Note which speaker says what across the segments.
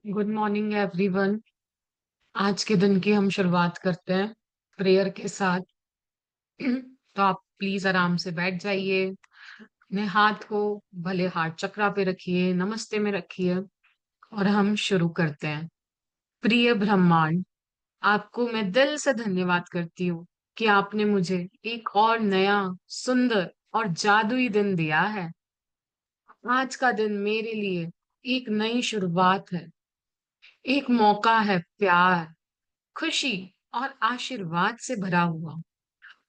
Speaker 1: Good morning everyone. आज के दिन की हम शुरुआत करते हैं प्रेयर के साथ। तो आप प्लीज आराम से बैठ जाइए। अपने हाथ को भले हार्ट चक्रा पे रखिए, नमस्ते में रखिए और हम शुरू करते हैं। प्रिय ब्रह्मांड, आपको मैं दिल से धन्यवाद करती हूँ कि आपने मुझे एक और नया, सुंदर और जादुई दिन दिया है। आज का दिन मेरे लिए एक नई शुरुआत है, एक मौका है प्यार, खुशी और आशीर्वाद से भरा हुआ।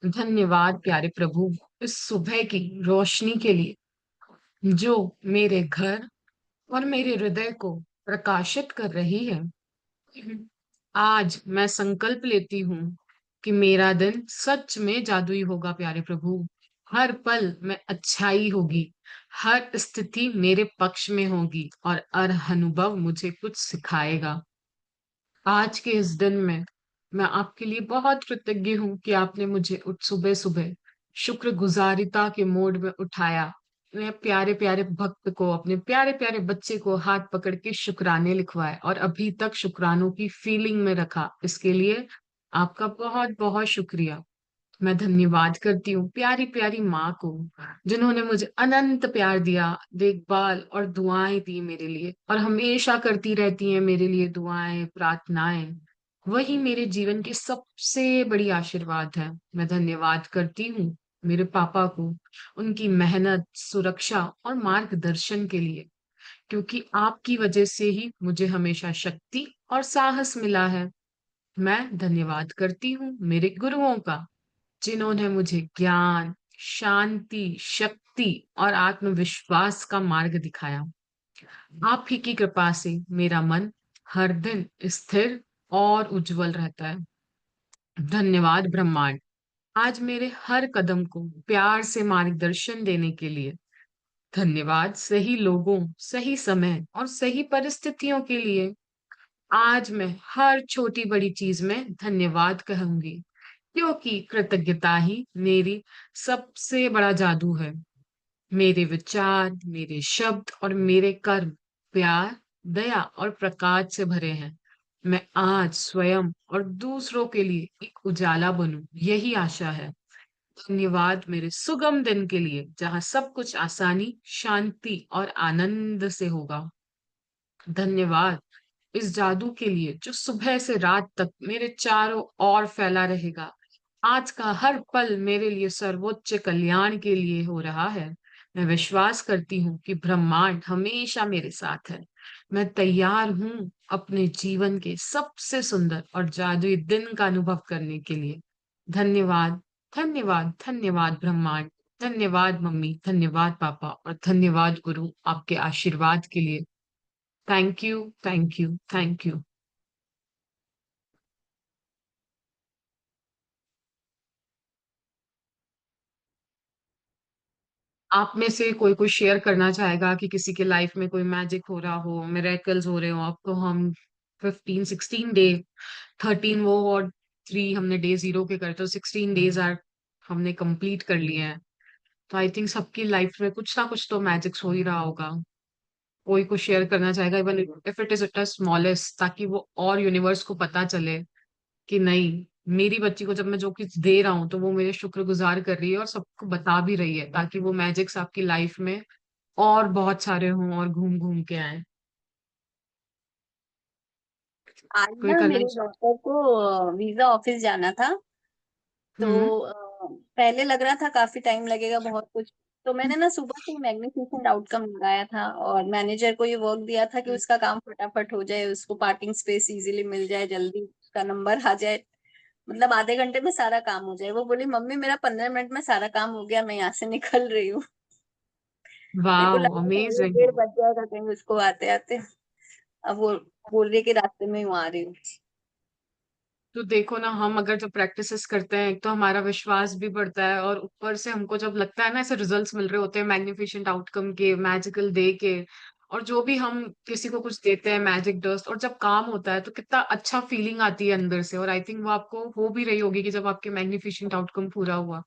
Speaker 1: धन्यवाद प्यारे प्रभु, इस सुबह की रोशनी के लिए जो मेरे घर और मेरे हृदय को प्रकाशित कर रही है। आज मैं संकल्प लेती हूँ कि मेरा दिन सच में जादुई होगा प्यारे प्रभु। हर पल में अच्छाई होगी, हर स्थिति मेरे पक्ष में होगी और हर अनुभव मुझे कुछ सिखाएगा। आज के इस दिन में मैं आपके लिए बहुत कृतज्ञ हूँ कि आपने मुझे सुबह सुबह शुक्रगुजारिता के मोड में उठाया। मैं प्यारे प्यारे भक्त को, अपने प्यारे प्यारे बच्चे को हाथ पकड़ के शुक्राने लिखवाए और अभी तक शुक्रानों की फीलिंग में रखा। इसके लिए आपका बहुत बहुत शुक्रिया। मैं धन्यवाद करती हूँ प्यारी प्यारी माँ को, जिन्होंने मुझे अनंत प्यार दिया, देखभाल और दुआएं दी मेरे लिए और हमेशा करती रहती हैं मेरे लिए दुआएं, प्रार्थनाएं। वही मेरे जीवन की सबसे बड़ी आशीर्वाद है। मैं धन्यवाद करती हूँ मेरे पापा को, उनकी मेहनत, सुरक्षा और मार्गदर्शन के लिए, क्योंकि आपकी वजह से ही मुझे हमेशा शक्ति और साहस मिला है। मैं धन्यवाद करती हूँ मेरे गुरुओं का, जिन्होंने मुझे ज्ञान, शांति, शक्ति और आत्मविश्वास का मार्ग दिखाया। आप ही की कृपा से मेरा मन हर दिन स्थिर और उज्जवल रहता है। धन्यवाद ब्रह्मांड, आज मेरे हर कदम को प्यार से मार्गदर्शन देने के लिए। धन्यवाद सही लोगों, सही समय और सही परिस्थितियों के लिए। आज मैं हर छोटी बड़ी चीज में धन्यवाद कहूंगी, क्योंकि कृतज्ञता ही मेरी सबसे बड़ा जादू है। मेरे विचार, मेरे शब्द और मेरे कर्म प्यार, दया और प्रकाश से भरे हैं। मैं आज स्वयं और दूसरों के लिए एक उजाला बनूं, यही आशा है। धन्यवाद मेरे सुगम दिन के लिए, जहां सब कुछ आसानी, शांति और आनंद से होगा। धन्यवाद इस जादू के लिए जो सुबह से रात तक मेरे चारों ओर फैला रहेगा। आज का हर पल मेरे लिए सर्वोच्च कल्याण के लिए हो रहा है। मैं विश्वास करती हूँ कि ब्रह्मांड हमेशा मेरे साथ है। मैं तैयार हूँ अपने जीवन के सबसे सुंदर और जादुई दिन का अनुभव करने के लिए। धन्यवाद, धन्यवाद, धन्यवाद ब्रह्मांड। धन्यवाद मम्मी, धन्यवाद पापा और धन्यवाद गुरु, आपके आशीर्वाद के लिए। Thank you, thank you, thank you. आप में से कोई कोई शेयर करना चाहेगा कि किसी के लाइफ में कोई मैजिक हो रहा हो, मिरेकल्स हो रहे हो? अब तो हम 15 16 डे, 13 वो और 3 हमने डे 0 के करे, तो 16 डेज आर हमने कंप्लीट कर लिए हैं। तो आई थिंक सबकी लाइफ में कुछ ना कुछ तो मैजिक्स हो ही रहा होगा। कोई को शेयर करना चाहेगा, even if it is it smallest, ताकि वो और यूनिवर्स को पता चले कि नहीं, मेरी बच्ची को जब मैं जो कुछ दे रहा हूँ तो वो मेरे शुक्रगुजार कर रही है और सबको बता भी रही है, ताकि वो मैजिक्स आपकी लाइफ में और बहुत सारे हों और घूम घूम के आए।
Speaker 2: आज
Speaker 1: कोई
Speaker 2: ना
Speaker 1: करना
Speaker 2: मेरे डॉटर को वीजा ऑफिस जाना था।
Speaker 1: हम्म।
Speaker 2: तो पहले लग रहा था काफी टाइम लगेगा, बहुत कुछ। तो मैंने ना सुबह से मैग्निफिसेंट आउटकम लगाया था और मैनेजर को ये वर्क दिया था कि उसका काम फटाफट हो जाए, उसको पार्किंग स्पेस इजीली मिल जाए, जल्दी उसका नंबर आ जाए। मतलब आधे घंटे में सारा काम हो जाए। वो बोली, मम्मी मेरा 15 मिनट में सारा काम हो गया, मैं यहाँ से निकल रही हूँ। मेरे को
Speaker 1: वाह,
Speaker 2: लगा था एक
Speaker 1: अमेजिंग।
Speaker 2: डेढ़ बज जाएगा कहीं उसको आते आते। अब वो बोल रही है कि रास्ते में ही आ रही हूँ।
Speaker 1: तो देखो ना, हम अगर जब प्रैक्टिसेस करते हैं, एक तो हमारा विश्वास भी बढ़ता है और ऊपर से हमको जब लगता है ना ऐसे रिजल्ट्स मिल रहे होते हैं मैग्निफिसेंट आउटकम के, मैजिकल डे के, और जो भी हम किसी को कुछ देते हैं मैजिक डस्ट, और जब काम होता है तो कितना अच्छा फीलिंग आती है अंदर से। और आई थिंक वो आपको हो भी रही होगी कि जब आपके मैग्निफिसेंट आउटकम पूरा हुआ।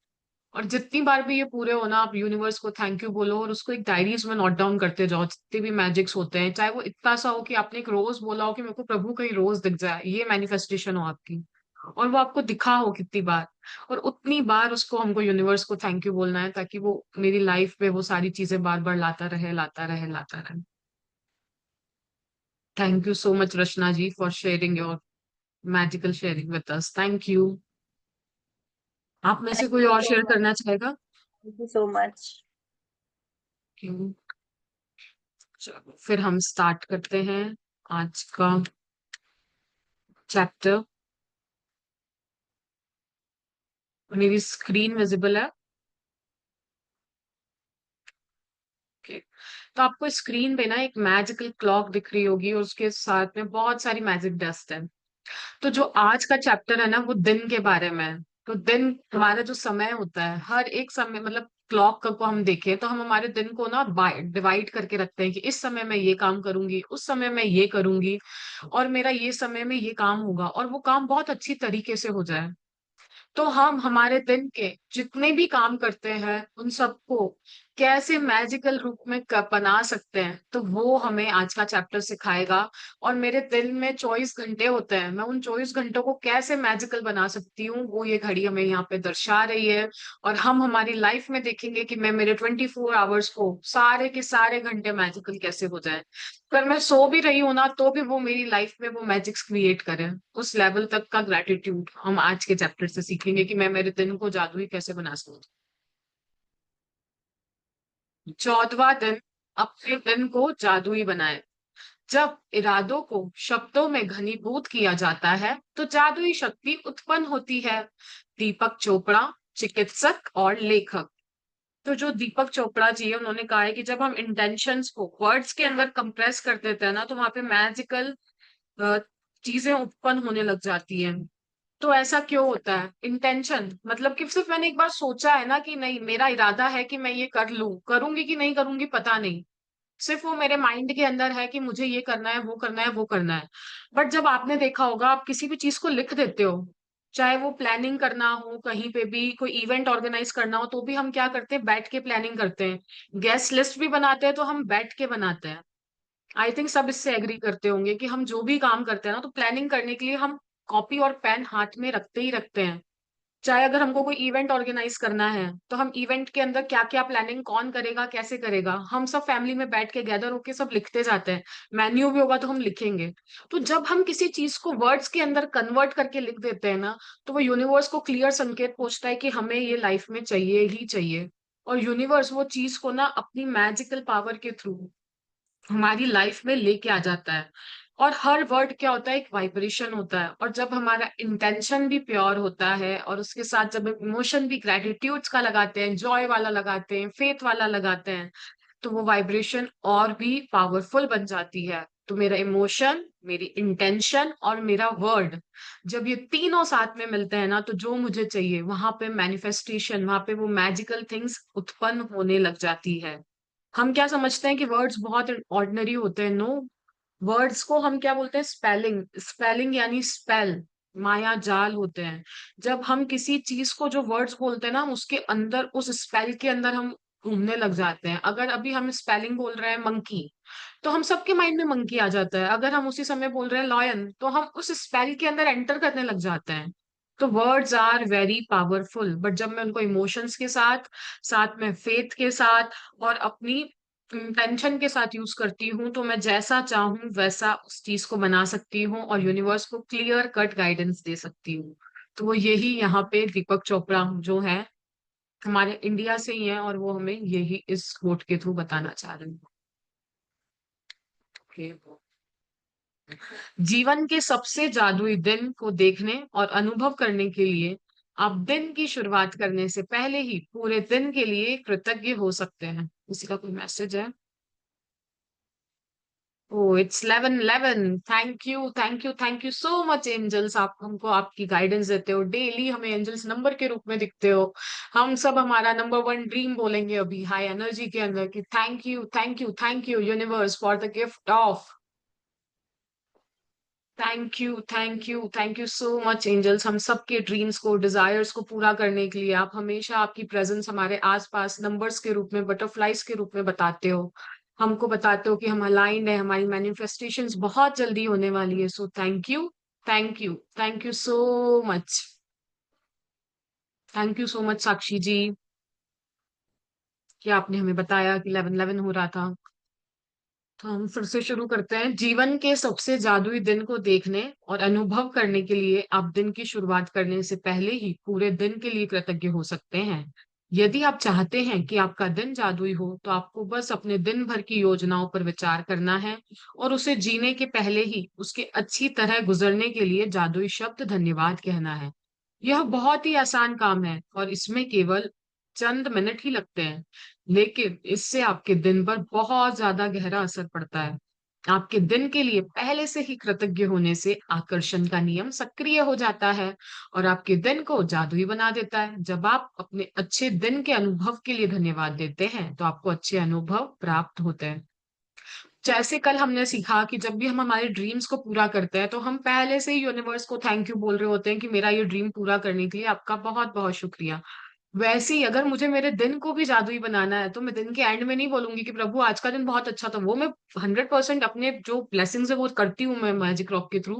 Speaker 1: और जितनी बार भी ये पूरे हो ना, आप यूनिवर्स को थैंक यू बोलो और उसको एक डायरीज में नोट डाउन करते जाओ, जितने भी मैजिक्स होते हैं, चाहे वो इतना सा हो कि आपने एक रोज बोला हो कि मेरे को प्रभु कहीं रोज दिख जाए, ये मैनिफेस्टेशन हो आपकी, और वो आपको दिखा हो कितनी बार, और उतनी बार उसको हमको यूनिवर्स को थैंक यू बोलना है, ताकि वो मेरी लाइफ में वो सारी चीजें बार बार लाता रहे, लाता रहे, लाता रहे। Thank you so much Rachna ji for sharing your magical sharing with us, thank you. आप में से
Speaker 2: थैंक
Speaker 1: कोई
Speaker 2: यू
Speaker 1: और
Speaker 2: सो
Speaker 1: शेयर
Speaker 2: मच।
Speaker 1: करना चाहेगा?
Speaker 2: Thank you so much.
Speaker 1: क्यों? चलो फिर हम स्टार्ट करते हैं आज का चैप्टर। मेरी स्क्रीन विजिबल है? ओके। तो आपको स्क्रीन पे ना एक मैजिकल क्लॉक दिख रही होगी, और उसके साथ में बहुत सारी मैजिक डस्ट है। तो जो आज का चैप्टर है ना, वो दिन के बारे में है। तो दिन, हमारा जो समय होता है, हर एक समय, मतलब क्लॉक को हम देखें तो हम हमारे दिन को ना डिवाइड करके रखते हैं कि इस समय मैं ये काम करूंगी, उस समय मैं ये करूंगी, और मेरा ये समय में ये काम होगा, और वो काम बहुत अच्छी तरीके से हो जाए। तो हम हमारे दिन के जितने भी काम करते हैं उन सबको कैसे मैजिकल रूप में बना सकते हैं, तो वो हमें आज का चैप्टर सिखाएगा। और मेरे दिन में 24 घंटे होते हैं, मैं उन 24 घंटों को कैसे मैजिकल बना सकती हूँ, वो ये घड़ी हमें यहाँ पे दर्शा रही है। और हम हमारी लाइफ में देखेंगे कि मैं मेरे 24 आवर्स को सारे के सारे घंटे मैजिकल कैसे हो जाए। पर मैं सो भी रही हूँ ना, तो भी वो मेरी लाइफ में वो मैजिक्स क्रिएट करे। उस लेवल तक का ग्रेटिट्यूड हम आज के चैप्टर से सीखेंगे कि मैं मेरे दिन को जादुई कैसे बना सकती हूँ। 14वां दिन, अपने दिन को जादुई बनाए। जब इरादों को शब्दों में घनीभूत किया जाता है तो जादुई शक्ति उत्पन्न होती है। दीपक चोपड़ा, चिकित्सक और लेखक। तो जो दीपक चोपड़ा जी है, उन्होंने कहा है कि जब हम इंटेंशंस को वर्ड्स के अंदर कंप्रेस कर देते हैं ना, तो वहां पे मैजिकल चीजें उत्पन्न होने लग जाती हैं। तो ऐसा क्यों होता है? इंटेंशन मतलब कि सिर्फ मैंने एक बार सोचा है ना कि नहीं, मेरा इरादा है कि मैं ये कर लूं, करूंगी कि नहीं करूंगी पता नहीं, सिर्फ वो मेरे माइंड के अंदर है कि मुझे ये करना है, वो करना है, वो करना है। बट जब आपने देखा होगा, आप किसी भी चीज को लिख देते हो, चाहे वो प्लानिंग करना हो, कहीं पे भी कोई इवेंट ऑर्गेनाइज करना हो, तो भी हम क्या करते हैं? बैठ के प्लानिंग करते हैं। गेस्ट लिस्ट भी बनाते हैं तो हम बैठ के बनाते हैं। आई थिंक सब इससे एग्री करते होंगे कि हम जो भी काम करते हैं ना, तो प्लानिंग करने के लिए हम कॉपी और पेन हाथ में रखते ही रखते हैं। चाहे अगर हमको कोई इवेंट ऑर्गेनाइज करना है, तो हम इवेंट के अंदर क्या क्या प्लानिंग, कौन करेगा, कैसे करेगा, हम सब फैमिली में बैठ के गैदर होके सब लिखते जाते हैं। मेन्यू भी होगा तो हम लिखेंगे। तो जब हम किसी चीज को वर्ड्स के अंदर कन्वर्ट करके लिख देते हैं ना, तो वो यूनिवर्स को क्लियर संकेत पहुंचता है कि हमें ये लाइफ में चाहिए ही चाहिए। और यूनिवर्स वो चीज को ना अपनी मैजिकल पावर के थ्रू हमारी लाइफ में लेके आ जाता है। और हर वर्ड क्या होता है? एक वाइब्रेशन होता है। और जब हमारा इंटेंशन भी प्योर होता है, और उसके साथ जब इमोशन भी ग्रेटिट्यूड्स का लगाते हैं, जॉय वाला लगाते हैं, फेथ वाला लगाते हैं, तो वो वाइब्रेशन और भी पावरफुल बन जाती है। तो मेरा इमोशन, मेरी इंटेंशन और मेरा वर्ड, जब ये तीनों साथ में मिलते हैं ना, तो जो मुझे चाहिए वहां पे मैनिफेस्टेशन, वहां पे वो मैजिकल थिंग्स उत्पन्न होने लग जाती है। हम क्या समझते हैं कि वर्ड्स बहुत ऑर्डिनरी होते हैं? नो, वर्ड्स को हम क्या बोलते हैं? स्पेलिंग। स्पेलिंग यानी स्पेल, माया जाल होते हैं। जब हम किसी चीज को जो वर्ड्स बोलते हैं ना, हम उसके अंदर, उस स्पेल के अंदर हम घूमने लग जाते हैं। अगर अभी हम स्पेलिंग बोल रहे हैं मंकी, तो हम सबके माइंड में मंकी आ जाता है। अगर हम उसी समय बोल रहे हैं लॉयन, तो हम उस स्पेल के अंदर एंटर करने लग जाते हैं। तो words are very powerful, but जब मैं उनको इमोशंस के साथ, साथ में फेथ के साथ और अपनी इंटेंशन के साथ यूज करती हूँ, तो मैं जैसा चाहूँ वैसा उस चीज को बना सकती हूँ और यूनिवर्स को क्लियर कट गाइडेंस दे सकती हूँ। तो वो यही यहाँ पे दीपक चोपड़ा जो है, हमारे इंडिया से ही है, और वो हमें यही इस कोट के थ्रू बताना चाह रहे हैं। जीवन के सबसे जादुई दिन को देखने और अनुभव करने के लिए आप दिन की शुरुआत करने से पहले ही पूरे दिन के लिए कृतज्ञ हो सकते हैं। किसी का कोई मैसेज है? Oh, it's 11:11। Thank you, thank you, thank you so much angels. आप हमको आपकी गाइडेंस देते हो, डेली हमें एंजल्स नंबर के रूप में दिखते हो। हम सब हमारा नंबर वन ड्रीम बोलेंगे अभी हाई एनर्जी के अंदर कि thank you, thank you, thank you universe for the gift of, thank you so much angels, हम सबके ड्रीम्स को, डिजायर्स को पूरा करने के लिए आप हमेशा आपकी प्रेजेंस हमारे आसपास नंबर्स के रूप में, बटरफ्लाइज के रूप में बताते हो, हमको बताते हो कि हम अलाइंड है, हमारी मैनिफेस्टेशंस बहुत जल्दी होने वाली है। So thank you so much, thank you so much Sakshi ji, कि आपने हमें बताया कि 11/11 हो रहा था। तो हम फिर से शुरू करते हैं। जीवन के सबसे जादुई दिन को देखने और अनुभव करने के लिए आप दिन की शुरुआत करने से पहले ही पूरे दिन के लिए कृतज्ञ हो सकते हैं। यदि आप चाहते हैं कि आपका दिन जादुई हो, तो आपको बस अपने दिन भर की योजनाओं पर विचार करना है और उसे जीने के पहले ही उसके अच्छी तरह गुजरने के लिए जादुई शब्द धन्यवाद कहना है। यह बहुत ही आसान काम है और इसमें केवल चंद मिनट ही लगते हैं, लेकिन इससे आपके दिन पर बहुत ज्यादा गहरा असर पड़ता है। आपके दिन के लिए पहले से ही कृतज्ञ होने से आकर्षण का नियम सक्रिय हो जाता है और आपके दिन को जादुई बना देता है। जब आप अपने अच्छे दिन के अनुभव के लिए धन्यवाद देते हैं, तो आपको अच्छे अनुभव प्राप्त होते हैं। जैसे कल हमने सीखा कि जब भी हम हमारे ड्रीम्स को पूरा करते हैं, तो हम पहले से ही यूनिवर्स को थैंक यू बोल रहे होते हैं कि मेरा ये ड्रीम पूरा करने के लिए आपका बहुत बहुत शुक्रिया। वैसे ही अगर मुझे मेरे दिन को भी जादुई बनाना है, तो मैं दिन के एंड में नहीं बोलूंगी कि प्रभु आज का दिन बहुत अच्छा था। वो मैं 100% अपने जो ब्लेसिंग्स है वो करती हूँ मैं मैजिक रॉक के थ्रू,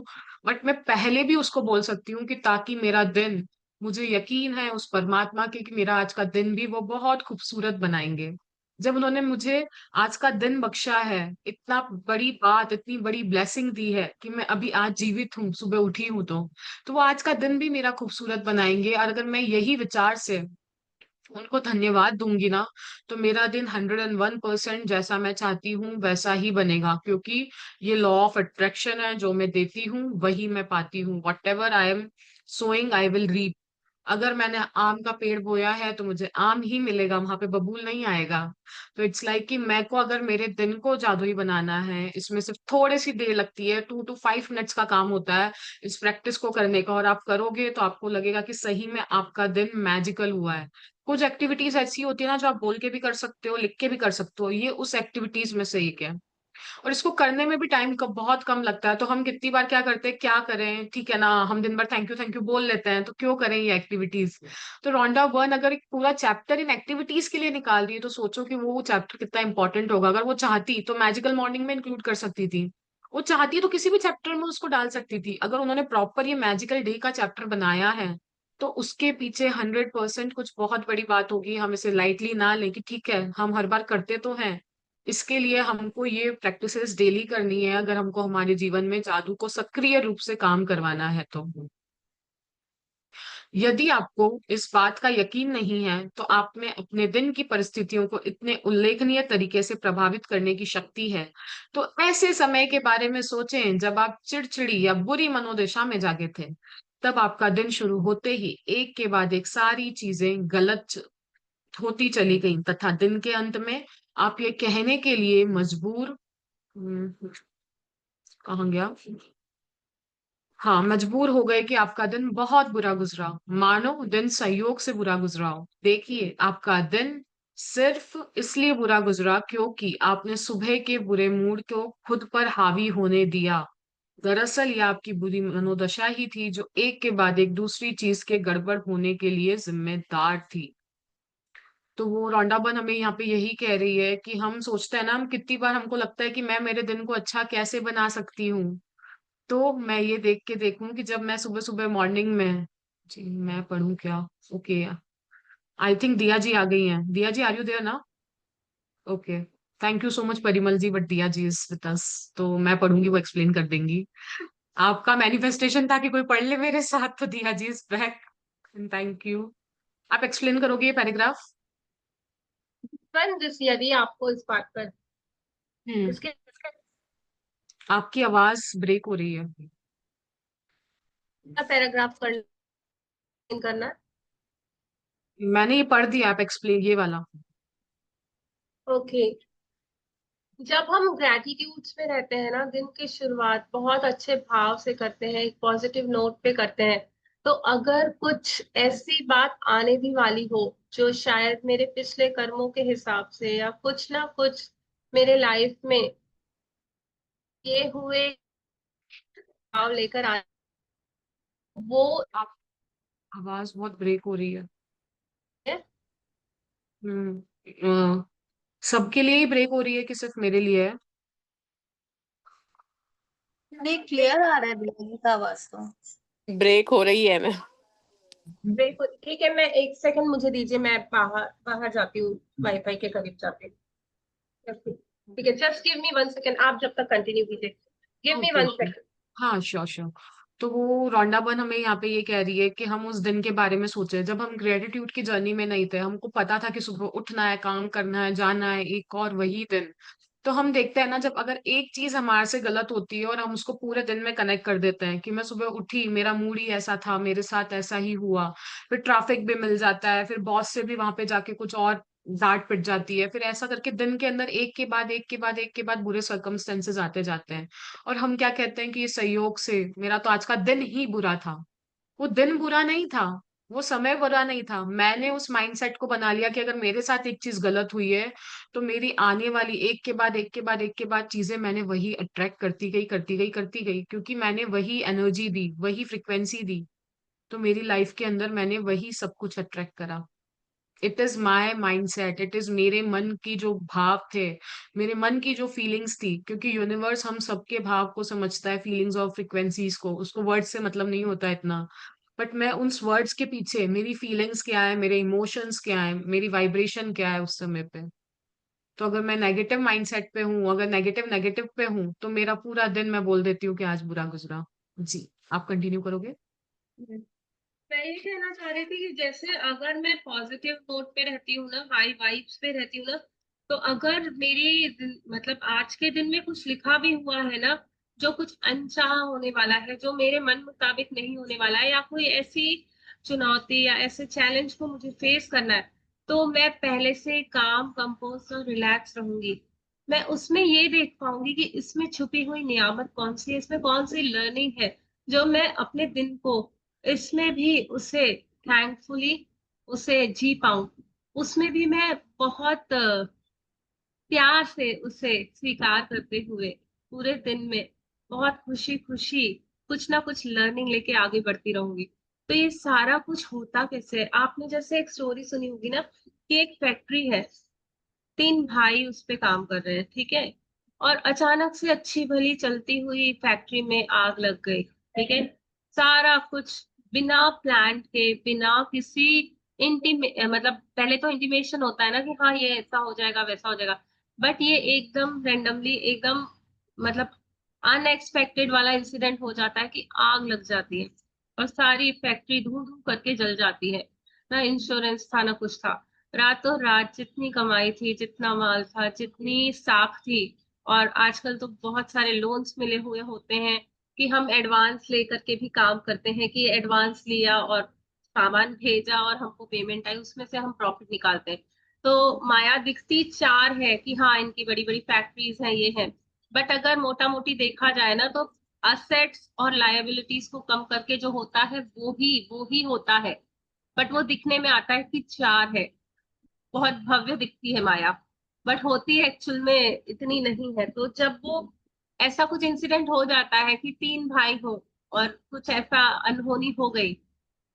Speaker 1: बट मैं पहले भी उसको बोल सकती हूँ कि ताकि मेरा दिन, मुझे यकीन है उस परमात्मा के कि मेरा आज का दिन भी वो बहुत खूबसूरत बनाएंगे। जब उन्होंने मुझे आज का दिन बख्शा है, इतना बड़ी बात, इतनी बड़ी ब्लेसिंग दी है कि मैं अभी आज जीवित हूँ, सुबह उठी हूँ, तो वो आज का दिन भी मेरा खूबसूरत बनाएंगे। और अगर मैं यही विचार से उनको धन्यवाद दूंगी ना, तो मेरा दिन 101% जैसा मैं चाहती हूँ वैसा ही बनेगा, क्योंकि ये लॉ ऑफ अट्रैक्शन है, जो मैं देती हूँ वही मैं पाती हूँ। Whatever I am sowing I will reap. अगर मैंने आम का पेड़ बोया है, तो मुझे आम ही मिलेगा, वहां पे बबूल नहीं आएगा। तो इट्स लाइक कि मैं को अगर मेरे दिन को जादुई बनाना है, इसमें सिर्फ थोड़ी सी देर लगती है, 2 to 5 मिनट्स का काम होता है इस प्रैक्टिस को करने का, और आप करोगे तो आपको लगेगा कि सही में आपका दिन मैजिकल हुआ है। कुछ एक्टिविटीज ऐसी होती है ना, जो आप बोल के भी कर सकते हो, लिख के भी कर सकते हो, ये उस एक्टिविटीज में से एक है। और इसको करने में भी टाइम का बहुत कम लगता है। तो हम कितनी बार क्या करते हैं, क्या करें, ठीक है ना, हम दिन भर थैंक यू बोल लेते हैं, तो क्यों करें ये एक्टिविटीज। तो रोंडा वन अगर एक पूरा चैप्टर इन एक्टिविटीज के लिए निकाल रही है, तो सोचो कि वो चैप्टर कितना इंपॉर्टेंट होगा। अगर वो चाहती तो मैजिकल मॉर्निंग में इंक्लूड कर सकती थी, वो चाहती तो किसी भी चैप्टर में उसको डाल सकती थी। अगर उन्होंने प्रॉपर ये मैजिकल डे का चैप्टर बनाया है, तो उसके पीछे 100% कुछ बहुत बड़ी बात होगी। हम इसे लाइटली ना लें कि ठीक है हम हर बार करते तो हैं, इसके लिए हमको ये प्रैक्टिसेस डेली करनी है, अगर हमको हमारे जीवन में जादू को सक्रिय रूप से काम करवाना है तो। यदि आपको इस बात का यकीन नहीं है, तो आप में अपने दिन की परिस्थितियों को इतने उल्लेखनीय तरीके से प्रभावित करने की शक्ति है। तो ऐसे समय के बारे में सोचें जब आप चिड़चिड़ी या बुरी मनोदशा में जागे थे। तब आपका दिन शुरू होते ही एक के बाद एक सारी चीजें गलत होती चली गई, तथा दिन के अंत में आप ये कहने के लिए मजबूर, कहाँ गया, हाँ, मजबूर हो गए कि आपका दिन बहुत बुरा गुजरा, मानो दिन संयोग से बुरा गुजरा हो। देखिए, आपका दिन सिर्फ इसलिए बुरा गुजरा क्योंकि आपने सुबह के बुरे मूड को खुद पर हावी होने दिया। दरअसल यह आपकी बुरी मनोदशा ही थी, जो एक के बाद एक दूसरी चीज के गड़बड़ होने के लिए जिम्मेदार थी। तो वो रौंडाबन हमें यहाँ पे यही कह रही है कि हम सोचते हैं ना, हम कितनी बार हमको लगता है कि मैं मेरे दिन को अच्छा कैसे बना सकती हूँ। तो मैं ये देख के देखूं कि जब मैं सुबह सुबह मॉर्निंग में, जी मैं पढ़ूं क्या, ओके, आई थिंक दिया जी आ गई हैं। Diya ji are you there ना? Okay, thank you so much Parimal ji, but Diya ji is with us, तो मैं पढ़ूंगी, वो एक्सप्लेन कर देंगी। आपका मैनिफेस्टेशन था कि कोई पढ़ ले मेरे साथ, तो दिया ji is back, thank you. आप एक्सप्लेन करोगे ये पैराग्राफ?
Speaker 3: पर जिस यदि आपको इस बात पर
Speaker 1: हम्म।
Speaker 3: इसके
Speaker 1: आपकी आवाज ब्रेक हो रही है।
Speaker 3: पैराग्राफ करना है।
Speaker 1: मैंने ये पढ़ दिया, आप एक्सप्लेन ये वाला।
Speaker 3: ओके। जब हम ग्रेटिट्यूड्स में रहते हैं ना, दिन की शुरुआत बहुत अच्छे भाव से करते हैं, एक पॉजिटिव नोट पे करते हैं, तो अगर कुछ ऐसी बात आने भी वाली हो जो शायद मेरे पिछले कर्मों के हिसाब से या कुछ ना कुछ मेरे लाइफ में ये हुए भाव लेकर आ वो
Speaker 1: आप आवाज बहुत ब्रेक हो रही है।
Speaker 3: है।
Speaker 1: हम्म। सबके लिए ही ब्रेक हो रही है कि सिर्फ मेरे लिए है?
Speaker 2: नहीं, क्लियर आ रहा है दीदी का आवाज तो।
Speaker 4: ब्रेक हो रही है मैं।
Speaker 3: देखो ठीक है, मैं एक सेकंड मुझे दीजिए, मैं बाहर बाहर जाती हूँ, वाईफाई के करीब जाती हूँ। ठीक है, जस्ट गिव मी 1 सेकंड, आप जब तक कंटिन्यू कीजिए। Give me
Speaker 1: okay,
Speaker 3: one
Speaker 1: okay.
Speaker 3: Second
Speaker 1: हाँ, श्योर, श्योर। तो वो रोंडा बन हमें यहाँ पे ये कह रही है कि हम उस दिन के बारे में सोचे जब हम ग्रेटिट्यूड की जर्नी में नहीं थे। हमको पता था कि सुबह उठना है, काम करना है, जाना है, एक और वही दिन। तो हम देखते हैं ना, जब अगर एक चीज हमारे से गलत होती है और हम उसको पूरे दिन में कनेक्ट कर देते हैं कि मैं सुबह उठी, मेरा मूड ही ऐसा था, मेरे साथ ऐसा ही हुआ। फिर ट्रैफिक भी मिल जाता है, फिर बॉस से भी वहां पे जाके कुछ और डांट पिट जाती है, फिर ऐसा करके दिन के अंदर एक के बाद एक के बाद एक के बाद बुरे सर्कमस्टेंसेस आते जाते हैं। और हम क्या कहते हैं कि ये संयोग से मेरा तो आज का दिन ही बुरा था। वो दिन बुरा नहीं था, वो समय बुरा नहीं था। मैंने उस माइंडसेट को बना लिया कि अगर मेरे साथ एक चीज गलत हुई है, तो मेरी आने वाली एक के बाद एक के बाद एक के बाद चीजें मैंने वही अट्रैक्ट करती गई, करती गई, करती गई, क्योंकि मैंने वही एनर्जी दी, वही फ्रिक्वेंसी दी। तो मेरी लाइफ के अंदर मैंने वही सब कुछ अट्रैक्ट करा। It is my mind set, it is मेरे मन की जो भाव थे, मेरे मन की जो फीलिंग्स थी, क्योंकि यूनिवर्स हम सबके भाव को समझता है, फीलिंग्स और फ्रिक्वेंसीज को। उसको वर्ड से मतलब नहीं होता इतना। बट मैं उस वर्ड्स के पीछे मेरी फीलिंग्स क्या है, मेरे इमोशंस क्या है, मेरी वाइब्रेशन क्या है उस समय पे। तो अगर मैं नेगेटिव माइंडसेट पे हूँ, अगर नेगेटिव नेगेटिव पे हूँ, तो मेरा पूरा दिन मैं बोल देती हूँ कि आज बुरा गुजरा। जी, आप कंटिन्यू करोगे?
Speaker 3: मैं ये कहना चाह रही थी कि जैसे अगर मैं पॉजिटिव नोट पे रहती हूँ ना, हाई वाइब्स पे रहती हूँ ना, तो अगर मतलब आज के दिन में कुछ लिखा भी हुआ है ना, जो कुछ अनचाहा होने वाला है, जो मेरे मन मुताबिक नहीं होने वाला है, या कोई ऐसी चुनौती या ऐसे चैलेंज को मुझे फेस करना है, तो मैं पहले से काम कंपोज और रिलैक्स रहूंगी। मैं उसमें ये देख पाऊंगी कि इसमें छुपी हुई नियामत कौन सी है, इसमें कौन सी लर्निंग है, जो मैं अपने दिन को इसमें भी उसे थैंकफुली उसे जी पाऊं। उसमें भी मैं बहुत प्यार से उसे स्वीकार करते हुए पूरे दिन में बहुत खुशी खुशी कुछ ना कुछ लर्निंग लेके आगे बढ़ती रहूंगी। तो ये सारा कुछ होता कैसे है? आपने जैसे एक स्टोरी सुनी होगी ना, कि एक फैक्ट्री है, 3 भाई उस पे काम कर रहे हैं, ठीक है, और अचानक से अच्छी भली चलती हुई फैक्ट्री में आग लग गई, ठीक है। सारा कुछ बिना प्लान के, बिना किसी मतलब पहले तो इंटीमेशन होता है ना कि हाँ ये ऐसा हो जाएगा वैसा हो जाएगा, बट ये एकदम रेंडमली, एकदम मतलब अनएक्सपेक्टेड वाला इंसिडेंट हो जाता है कि आग लग जाती है और सारी फैक्ट्री धू धू करके जल जाती है। ना इंश्योरेंस था ना कुछ था। रातों रात जितनी कमाई थी, जितना माल था, जितनी साख थी, और आजकल तो बहुत सारे लोन्स मिले हुए होते हैं कि हम एडवांस लेकर के भी काम करते हैं, कि एडवांस लिया और सामान भेजा और हमको पेमेंट आई, उसमें से हम प्रॉफिट निकालते हैं। तो माया दिखती चार है कि हाँ इनकी बड़ी बड़ी फैक्ट्रीज हैं, ये है, बट अगर मोटा मोटी देखा जाए ना, तो असेट्स और लायबिलिटीज को कम करके जो होता है वो ही होता है। बट वो दिखने में आता है कि चार है, बहुत भव्य दिखती है माया, बट होती एक्चुअल में इतनी नहीं है। तो जब वो ऐसा कुछ इंसिडेंट हो जाता है कि 3 भाई हो और कुछ ऐसा अनहोनी हो गई,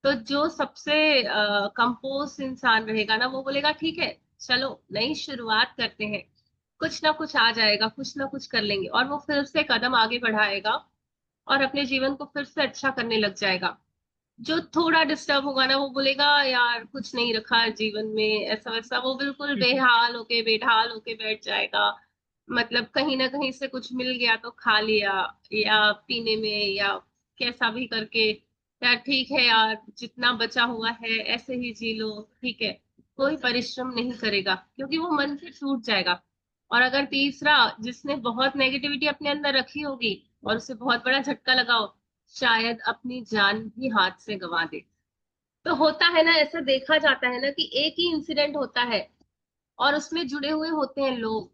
Speaker 3: तो जो सबसे कंपोज इंसान रहेगा ना, वो बोलेगा ठीक है, चलो नई शुरुआत करते हैं, कुछ ना कुछ आ जाएगा, कुछ ना कुछ कर लेंगे, और वो फिर से कदम आगे बढ़ाएगा और अपने जीवन को फिर से अच्छा करने लग जाएगा। जो थोड़ा डिस्टर्ब होगा ना, वो बोलेगा यार कुछ नहीं रखा है जीवन में, ऐसा वैसा, वो बिल्कुल बेहाल होके बेढाल होके बैठ जाएगा। मतलब कहीं ना कहीं से कुछ मिल गया तो खा लिया, या पीने में, या कैसा भी करके, यार ठीक है यार जितना बचा हुआ है ऐसे ही जी लो, ठीक है, कोई परिश्रम नहीं करेगा क्योंकि वो मन से छूट जाएगा। और अगर तीसरा, जिसने बहुत नेगेटिविटी अपने अंदर रखी होगी और उसे बहुत बड़ा झटका लगाओ, शायद अपनी जान भी हाथ से गंवा दे। तो होता है ना, ऐसा देखा जाता है ना कि एक ही इंसिडेंट होता है और उसमें जुड़े हुए होते हैं लोग,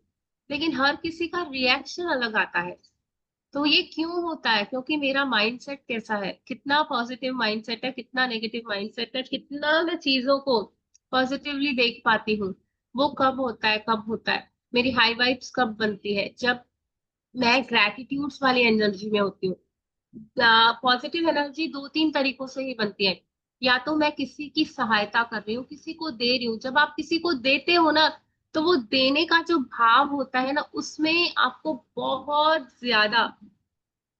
Speaker 3: लेकिन हर किसी का रिएक्शन अलग आता है। तो ये क्यों होता है? क्योंकि मेरा माइंडसेट कैसा है, कितना पॉजिटिव माइंडसेट है, कितना नेगेटिव माइंडसेट है, कितना मैं चीजों को पॉजिटिवली देख पाती हूँ, वो कब होता है, कब होता है। मेरी हाई वाइब्स कब बनती है? जब मैं ग्रैटिट्यूड्स वाली एनर्जी में होती हूँ। पॉजिटिव एनर्जी दो तीन तरीकों से ही बनती है। या तो मैं किसी की सहायता कर रही हूँ, किसी को दे रही हूँ। जब आप किसी को देते हो ना, तो वो देने का जो भाव होता है ना, उसमें आपको बहुत ज्यादा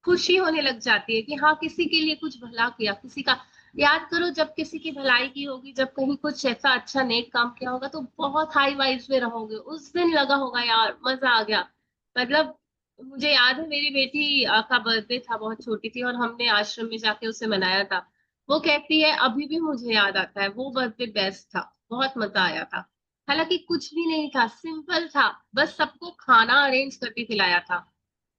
Speaker 3: खुशी होने लग जाती है कि हाँ, किसी के लिए कुछ भला किया, किसी का। याद करो, जब किसी की भलाई की होगी, जब कहीं कुछ ऐसा अच्छा नेक काम किया होगा, तो बहुत हाई वाइब्स में रहोगे। उस दिन लगा होगा यार, मजा आ गया। मतलब मुझे याद है, मेरी बेटी का बर्थडे था, बहुत छोटी थी, और हमने आश्रम में जाके उसे मनाया था। वो कहती है अभी भी मुझे याद आता है, वो बर्थडे बेस्ट था, बहुत मजा आया था। हालांकि कुछ भी नहीं था, सिंपल था, बस सबको खाना अरेंज करके खिलाया था।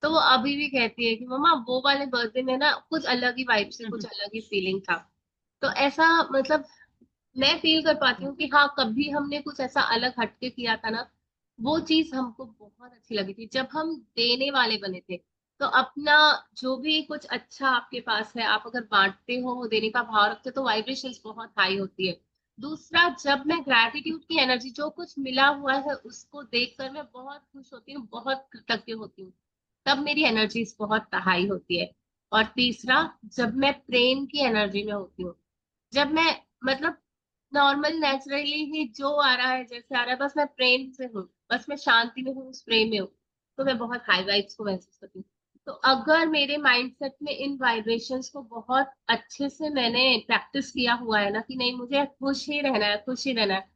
Speaker 3: तो वो अभी भी कहती है कि मम्मा, वो वाले बर्थडे में ना कुछ अलग ही वाइब से, कुछ अलग ही फीलिंग था। तो ऐसा, मतलब मैं फील कर पाती हूँ कि हाँ, कभी हमने कुछ ऐसा अलग हटके किया था ना, वो चीज हमको बहुत अच्छी लगी थी। जब हम देने वाले बने थे, तो अपना जो भी कुछ अच्छा आपके पास है, आप अगर बांटते हो, वो देने का भाव रखते हो, तो वाइब्रेशंस बहुत हाई होती है। दूसरा, जब मैं ग्रैटिट्यूड की एनर्जी, जो कुछ मिला हुआ है उसको देखकर मैं बहुत खुश होती हूँ, बहुत कृतज्ञ होती हूँ, तब मेरी एनर्जीज बहुत हाई होती है। और तीसरा, जब मैं प्रेम की एनर्जी में होती हूँ, जब मैं, मतलब नॉर्मल नेचुरली ही जो आ रहा है, जैसे आ रहा है, बस मैं प्रेम से हूँ, बस मैं शांति में हूँ, उस प्रेम में हूँ, तो मैं बहुत हाई वाइब्स को महसूस करती हूँ। तो अगर मेरे माइंडसेट में इन वाइब्रेशंस को बहुत अच्छे से मैंने प्रैक्टिस किया हुआ है ना, कि नहीं, मुझे खुश ही रहना है, खुश ही रहना है,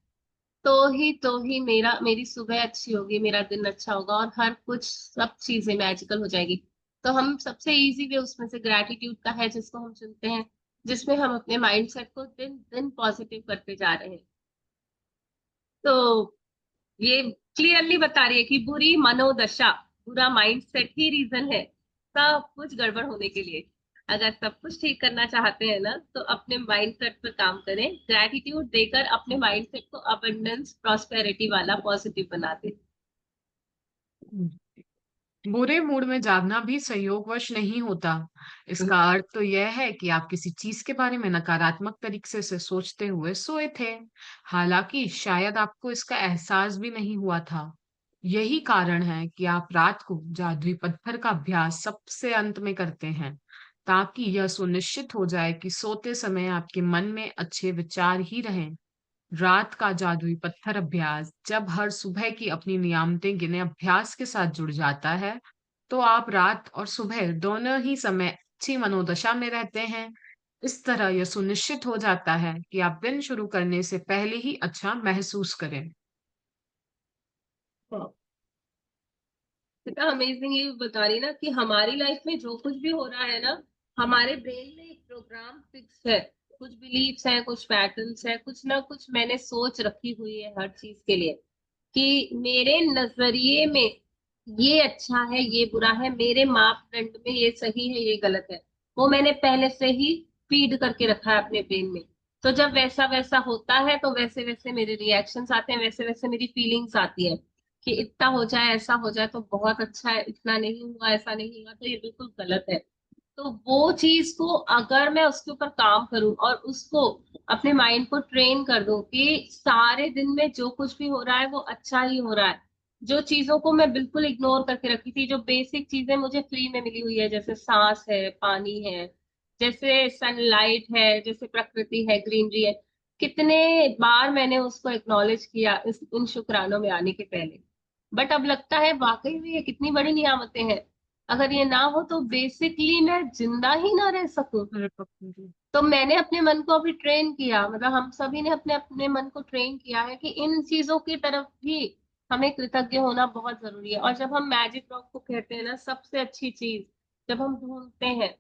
Speaker 3: तो ही मेरी सुबह अच्छी होगी, मेरा दिन अच्छा होगा, और हर कुछ, सब चीजें मैजिकल हो जाएगी। तो हम सबसे इजी वे उसमें से ग्रैटिट्यूड का है, जिसको हम चुनते हैं, जिसमें हम अपने माइंडसेट को दिन दिन पॉजिटिव करते जा रहे हैं। तो ये क्लियरली बता रही है कि बुरी मनोदशा, बुरा माइंडसेट ही रीजन है सब कुछ गड़बड़ होने के लिए। अगर सब कुछ ठीक करना चाहते हैं ना, तो अपने माइंडसेट पर काम करें, ग्रैटिट्यूड देकर अपने माइंडसेट को अबंडेंस प्रॉस्पेरिटी वाला पॉजिटिव बना दें।
Speaker 1: बुरे मूड में जागना भी संयोगवश नहीं होता। इसका अर्थ तो यह है कि आप किसी चीज के बारे में नकारात्मक तरीके से सोचते हुए सोए थे, हालांकि शायद आपको इसका एहसास भी नहीं हुआ था। यही कारण है कि आप रात को जादुई पत्थर का अभ्यास सबसे अंत में करते हैं, ताकि यह सुनिश्चित हो जाए कि सोते समय आपके मन में अच्छे विचार ही रहें। रात का जादुई पत्थर अभ्यास जब हर सुबह की अपनी नियामतें गिने अभ्यास के साथ जुड़ जाता है, तो आप रात और सुबह दोनों ही समय अच्छी मनोदशा में रहते हैं। इस तरह यह सुनिश्चित हो जाता है कि आप दिन शुरू करने से पहले ही अच्छा महसूस करें।
Speaker 3: कितना अमेजिंग ये बता रही ना, कि हमारी लाइफ में जो कुछ भी हो रहा है ना, हमारे ब्रेन में एक प्रोग्राम फिक्स है, कुछ बिलीव्स हैं, कुछ पैटर्न्स हैं, कुछ ना कुछ मैंने सोच रखी हुई है हर चीज के लिए, कि मेरे नजरिए में ये अच्छा है, ये बुरा है, मेरे मापदंड में ये सही है, ये गलत है। वो मैंने पहले से ही फीड करके रखा है अपने ब्रेन में। तो जब वैसा वैसा होता है, तो वैसे वैसे मेरे रिएक्शंस आते हैं, वैसे वैसे मेरी फीलिंग्स आती है, कि इतना हो जाए, ऐसा हो जाए तो बहुत अच्छा है, इतना नहीं हुआ, ऐसा नहीं हुआ तो ये बिल्कुल गलत है। तो वो चीज को अगर मैं उसके ऊपर काम करूं, और उसको अपने माइंड को ट्रेन कर दूं कि सारे दिन में जो कुछ भी हो रहा है वो अच्छा ही हो रहा है। जो चीजों को मैं बिल्कुल इग्नोर करके रखी थी, जो बेसिक चीजें मुझे फ्री में मिली हुई है, जैसे सांस है, पानी है, जैसे सनलाइट है, जैसे प्रकृति है, ग्रीनरी है, कितने बार मैंने उसको एक्नॉलेज किया इन शुक्रानों में आने के पहले। बट अब लगता है वाकई में ये कितनी बड़ी नियामतें हैं। अगर ये ना हो तो बेसिकली मैं जिंदा ही ना रह सकूं।
Speaker 1: अरे पक्का जी।
Speaker 3: तो मैंने अपने मन को अभी ट्रेन किया, मतलब हम सभी ने अपने अपने मन को ट्रेन किया है कि इन चीजों की तरफ भी हमें कृतज्ञ होना बहुत जरूरी है। और जब हम मैजिक रॉक को कहते हैं ना, सबसे अच्छी चीज जब हम ढूंढते हैं,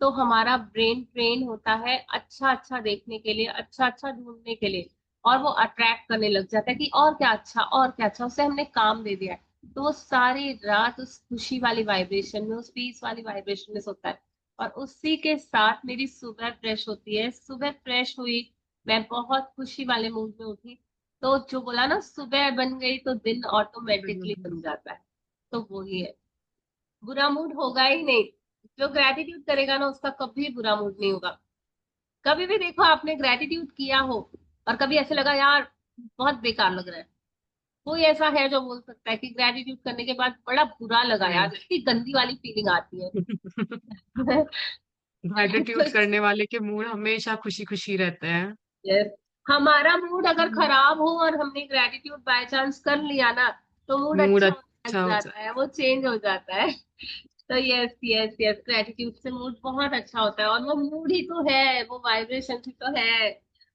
Speaker 3: तो हमारा ब्रेन ट्रेन होता है अच्छा अच्छा देखने के लिए, अच्छा अच्छा ढूंढने के लिए, और वो अट्रैक्ट करने लग जाता है कि और क्या अच्छा, और क्या अच्छा, उसे हमने काम दे दिया है। तो वो सारी रात उस खुशी वाली वाइब्रेशन में, उस पीस वाली वाइब्रेशन में सोता है। और उसी के साथ मेरी सुबह फ्रेश होती है, सुबह फ्रेश हुई, मैं बहुत खुशी वाले मूड में उठी, तो जो बोला ना, सुबह बन गई तो दिन ऑटोमेटिकली बन जाता है। तो वो ही है, बुरा मूड होगा ही नहीं। जो ग्रेटिट्यूड करेगा ना, उसका कभी बुरा मूड नहीं होगा। कभी भी देखो, आपने ग्रेटिट्यूड किया हो और कभी ऐसे लगा यार बहुत बेकार लग रहा है, कोई ऐसा है जो बोल सकता है कि ग्रेटिट्यूड करने के बाद बड़ा बुरा लगा यार,
Speaker 1: नहीं।
Speaker 3: इतनी गंदी वाली फीलिंग आती है।
Speaker 1: ग्रेटिट्यूड करने वाले के मूड हमेशा खुशी खुशी रहते हैं।
Speaker 3: यस, हमारा मूड अगर खराब हो और हमने ग्रेटिट्यूड बाय चांस कर लिया ना, तो मूड
Speaker 1: मूड
Speaker 3: अच्छा हो
Speaker 1: अच्छा हो
Speaker 3: जाता है, वो चेंज हो जाता है। तो यस यस यस, ग्रेटिट्यूड से मूड बहुत अच्छा होता है, और वो मूड ही तो है, वो वाइब्रेशन ही तो है।